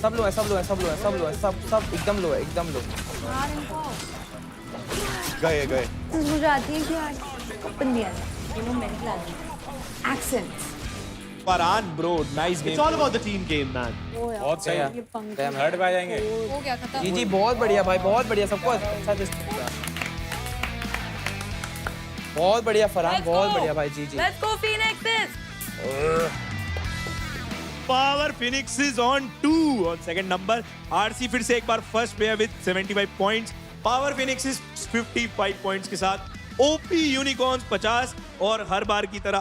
सब लो है, सब एकदम लो है। गए। मुझे आती है कि यार अपन दिया accent. Farhan bro, nice game. It's all about the team game man. बहुत सही है। थर्ड पे आ जाएंगे। हो गया खत्म। जी बहुत बढ़िया भाई, बहुत बढ़िया। सबको अच्छा बहुत बढ़िया फरहान, बहुत बढ़िया भाई। जी let's go Phoenixes. Power Phoenixes on 2 on second number. RC फिर से एक बार first player with 75 points. Power Phoenixes 55 points के साथ। ओपी यूनिकॉर्न्स 50 और हर बार की तरह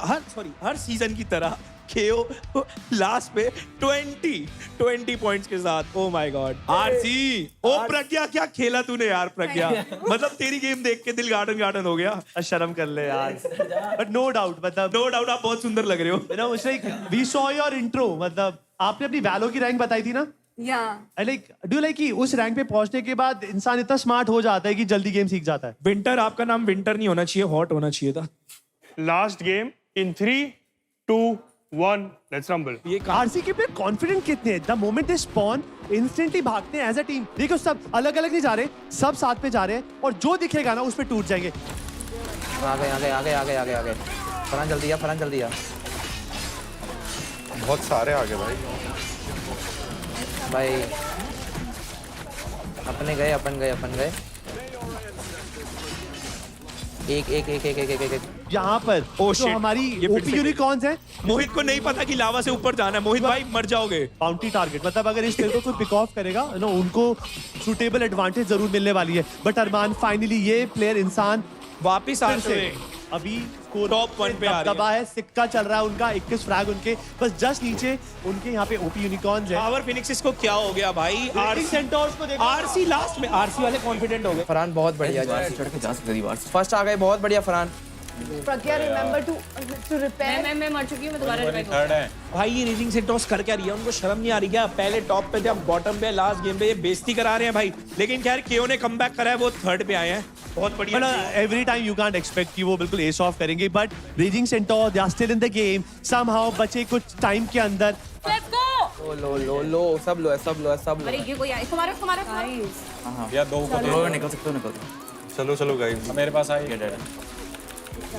हर सीजन की तरह केओ लास्ट पे 20 पॉइंट्स के साथ। Oh my god RC. Oh Pragya, क्या खेला तूने यार प्रज्ञा। मतलब तेरी गेम देख के दिल गार्डन हो गया। शर्म कर ले यार। बट नो डाउट आप बहुत सुंदर लग रहे हो। You know, it's like we saw your intro, मतलब आपने अपनी वैलो की रैंक बताई थी ना? लाइक डू लाइक कि उस रैंक पे पहुंचने के बाद इंसान इतना स्मार्ट हो जाता है कि जल्दी गेम सीख जाता है। विंटर, आपका नाम विंटर नहीं होना चाहिए, हॉट होना चाहिए था। Last game in 3, 2, 1, let's rumble. ये आरसी के प्लेयर कॉन्फिडेंट कितने हैं? The moment they spawn instantly भागते हैं एज अ टीम। देखो सब अलग अलग नहीं जा रहे, सब साथ में जा रहे हैं और जो दिखेगा ना उस पे टूट जाएंगे। आगे। फरहान जल्दी आ। बहुत सारे आगे भाई अपन गए। एक। यहाँ पर जो हमारी ओपी यूनिकॉर्न्स हैं, मोहित को नहीं पता कि लावा से ऊपर जाना है। मोहित भाई मर जाओगे। बाउंटी टारगेट, मतलब अगर इस प्लेयर को कोई पिक ऑफ करेगा ना, उनको सुटेबल एडवांटेज जरूर मिलने वाली है। बट अरमान फाइनली ये प्लेयर इंसान वापिस आते हैं। अभी टॉप 1 पे आ रही दबा है, सिक्का चल रहा है उनका। 21 फ्रैग उनके, बस जस्ट नीचे उनके यहाँ पे ओपी यूनिकॉर्न्स है। पावर फिनिक्सेस को क्या हो गया भाई? आरसी सेंटोर्स को देखो। आरसी लास्ट में, आरसी वाले कॉन्फिडेंट हो गए। फरहान बहुत बढ़िया, चढ़ के जा सकते दीवार से। फर्स्ट आ गए, बहुत बढ़िया फरहान। प्रज्ञा रिमेंबर टू रिपेयर। मैं मर चुकी हूँ, मैं दोबारा रिवाइव। भाई ये रेजिंग सेंटोर्स कर क्या रही है? उनको शर्म नहीं आ रही क्या? पहले टॉप पे थे, अब बॉटम पे, लास्ट गेम पे ये बेइज्जती करा रहे हैं भाई। लेकिन खैर केओ ने कमबैक करा है, वो थर्ड पे आए हैं। बहुत बढ़िया। Every time you can't expect कि वो बिल्कुल एस ऑफ करेंगे, but Raging Centaur they are still in the game. Somehow बचे कुछ टाइम के अंदर। Let's go. लो सब लो है। अरे ये कोई आया, इसको मारो। हां या दो को निकल सकते हो। चलो गाइस, मेरे पास आई।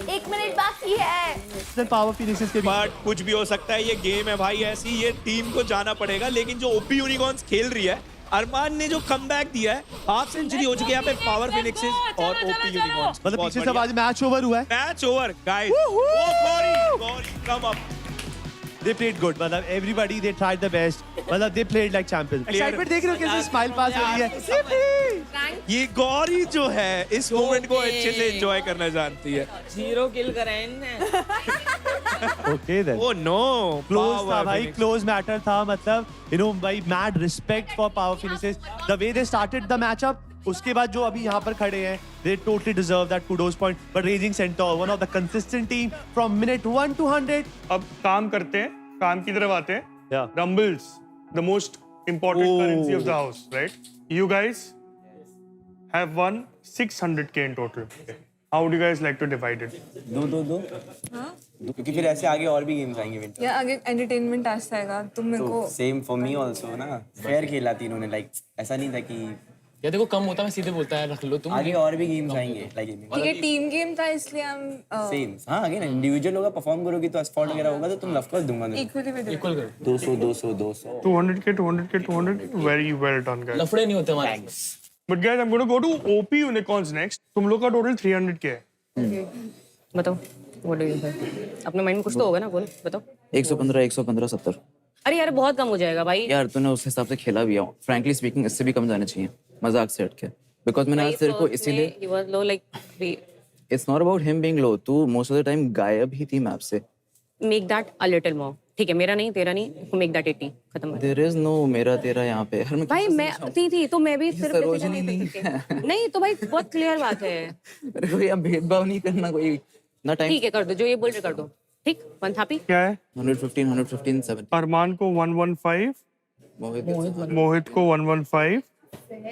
1 मिनट बाकी है। पावर फिनिक्सेस के बट कुछ भी हो सकता है, ये गेम है भाई ऐसी। ये टीम को जाना पड़ेगा। लेकिन जो ओपी यूनिकॉर्न्स खेल रही है, अरमान ने जो कमबैक दिया है, हाफ सेंचुरी हो चुकी है यहाँ पे पावर फिनिक्सेस और ओपी यूनिकॉर्न्स। मतलब पीछे सब आज मैच ओवर हुआ है। Match over guys. Oh Gauri come up. They played good, मतलब everybody they tried the best, मतलब they played like champions. Excitement देख रहे हो कैसे स्माइल पास हो रही है। ये गौरी जो है इस मोमेंट को अच्छे से एंजॉय करना जानती है। 0 किल करा इनने। Okay then. Oh no, close था भाई, close matter था। मतलब you know भाई, mad respect for Power Finishes. The way they started the matchup, उसके बाद जो अभी यहाँ पर खड़े हैं, they totally deserve that kudos point. But Raging Centaur, one of the consistent team from minute 1 to 100. अब काम करते हैं, काम की तरफ आते हैं। Rumbles, the most important currency of the house, right? You guys have won 600k in total. How would you guys like to divide it? दो। क्योंकि फिर ऐसे आगे और भी गेम्स आएंगे विंटर। या आगे एंटरटेनमेंट टास्क आएगा, तुम मेरे को। सेम फॉर मी आल्सो ना। फेयर खेला तीनों ने, लाइक ऐसा नहीं था कि या देखो कम होता, मैं सीधे बोलता है रख लो तुम। आगे और भी गेम्स आएंगे लाइक ठीक है, टीम गेम था इसलिए हम सेम। हां आगे ना इंडिविजुअल होगा, परफॉर्म करोगी तो स्पॉट वगैरह होगा तो तुम ऑफ कोर्स दूंगा मैं। इक्वल कर 200k, 200k. Very well done, guys. लफड़े नहीं होते हमारे। But guys, I'm going to go to OP Unicorns next. तुम लोग का टोटल 300k है। बताओ, what do you think? अपने माइंड में कुछ तो होगा ना, बोल बताओ। 115, 70। अरे यार बहुत कम हो जाएगा भाई। यार तूने उस हिसाब से खेला भी है। फ्रैंकली स्पीकिंग इससे भी कम जाने चाहिए, मजाक से हट के। बिकॉज मैंने आज तेरे को इसीलिए, he was low like 3. It's not about him being low. तू मोस्ट ऑफ द टाइम गायब ही थी मैप से। Make that a little more. ठीक है, मेरा नहीं, तेरा नहीं, make that 80 खत्म। देयर इज नो मेरा तेरा यहाँ पे। हर भाई मैं थी तो मैं भी सिर्फ सरोजनी नहीं तो भाई बहुत क्लियर बात है। मेरे को यहाँ भेदभाव नहीं करना कोई ना टाइम। ठीक है, कर दो जो ये बोल रहे कर दो। ठीक, वन थापी क्या है? 115, 70। अरमान को 115, मोहित को 115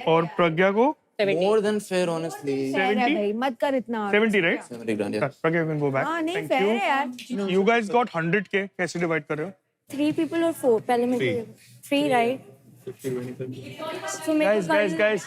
और प्रज्ञा को more than fair honestly। 70 भाई मत कर इतना। 70 right? 70 grand, yeah. Pragya, you can go back. हाँ नहीं, Thank fair you. है यार। You guys got 100k. कैसे डिवाइड कर रहे हो? 3 people और 4 पहले मैं 3 right? So Guys.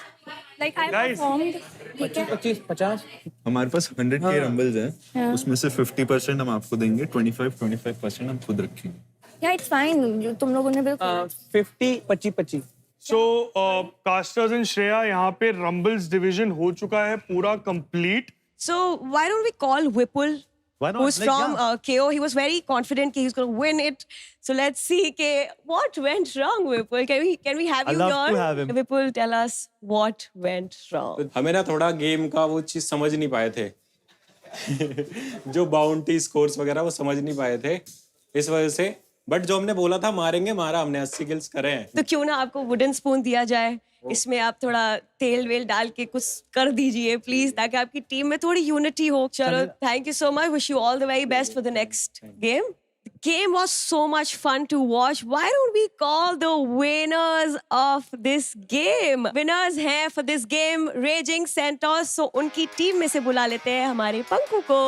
like I Guys. performed। 25, 50। हमारे पास 100k रंबल्स हैं, उसमें से 50% हम आपको देंगे, 25% हम खुद रखेंगे। Yeah, it's fine, जो तुम लोगों ने बिल्कुल 50, 25। So कास्टर्स एंड श्रेया, यहाँ पे रंबल्स डिवीजन हो चुका है पूरा complete. So why don't we call Vipul, Why not? who's Like, from KO? He was very confident that he's going to win it. So let's see what went wrong, Vipul. Can we have I'd you love to here? have him. Vipul, tell us what went wrong. हमें ना थोड़ा game का वो चीज समझ नहीं पाए थे जो बाउंटी स्कोर्स वगैरह वो समझ नहीं पाए थे इस वजह से बट जो हमने बोला था मारेंगे मारा हमने 80 किल्स करे हैं तो क्यों ना आपको वुडन स्पून दिया जाए इसमें आप थोड़ा तेल वेल डाल के कुछ कर दीजिए प्लीज ताकि आपकी टीम में थोड़ी यूनिटी हो चलो thank you so much wish you all the very best for the next game The game was so much fun to watch. Why don't we call the winners of this game? Winners हैं for this game Raging Centaurs. So उनकी team में से बुला लेते हैं हमारे पंकु को.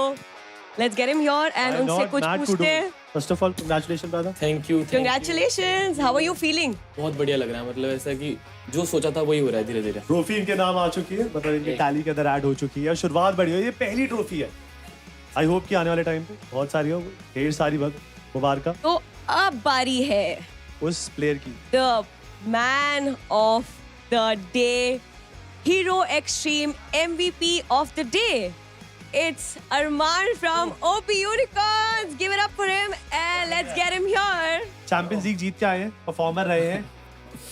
Let's get him here and उनसे कुछ पूछते हैं. First of all, congratulations, brother. Thank you Congratulations. How are you feeling? बहुत बढ़िया लग रहा है मतलब ऐसा कि जो सोचा था वही हो रहा है धीरे धीरे ट्रॉफी इनके नाम आ चुकी है मतलब इनके टैली के अंदर ऐड हो चुकी है शुरुआत बड़ी हुई ये पहली ट्रॉफी है आई होप कि आने वाले टाइम पे बहुत सारी हो ढेर सारी मुबारक तो अब बारी है उस प्लेयर की the man of the day, Hero Extreme MVP of the day. It's Arman from OP Unicorns. Give it up for him and let's get him here. Champions league जीत के आए हैं परफॉर्मर रहे हैं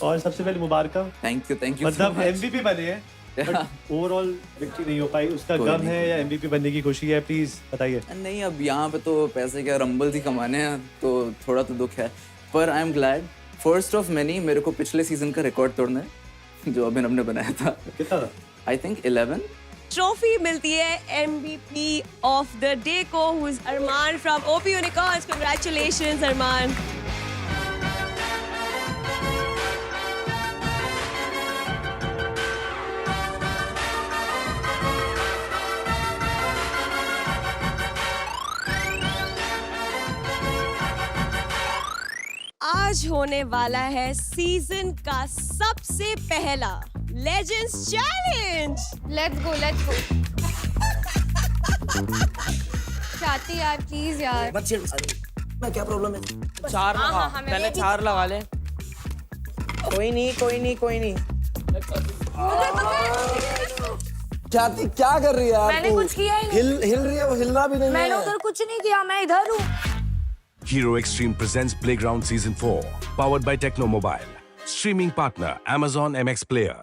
और सबसे पहले मुबारक थैंक यू मतलब एमवीपी बने हैं ओवरऑल विक्ट्री नहीं हो पाई उसका कोई गम नहीं, है या एमवीपी बनने की खुशी है प्लीज बताइए नहीं अब यहाँ पे तो पैसे क्या रंबल्स ही कमाने हैं तो थोड़ा तो दुख है पर I am glad first of many मेरे को पिछले सीजन का रिकॉर्ड तोड़ना है जो अभिनव ने बनाया था कितना था आई थिंक 11 ट्रॉफी मिलती है MVP of the day को who is Arman from OP Unicorns. Congratulations Arman. आज होने वाला है सीजन का सबसे पहला लेजेंड्स चैलेंज लेट्स गो चाहती यार प्लीज यार मैं क्या प्रॉब्लम है चार हाँ, लगा हाँ, हमें पहले भी- चार लगा ले कोई नहीं ख्याति क्या कर रही है यार मैंने तू? कुछ किया ही नहीं। हिल रही है वो हिलना भी नहीं मैंने है उधर कुछ नहीं किया मैं इधर हूँ Hero Extreme presents Playground Season 4, powered by Techno Mobile. Streaming partner Amazon MX Player.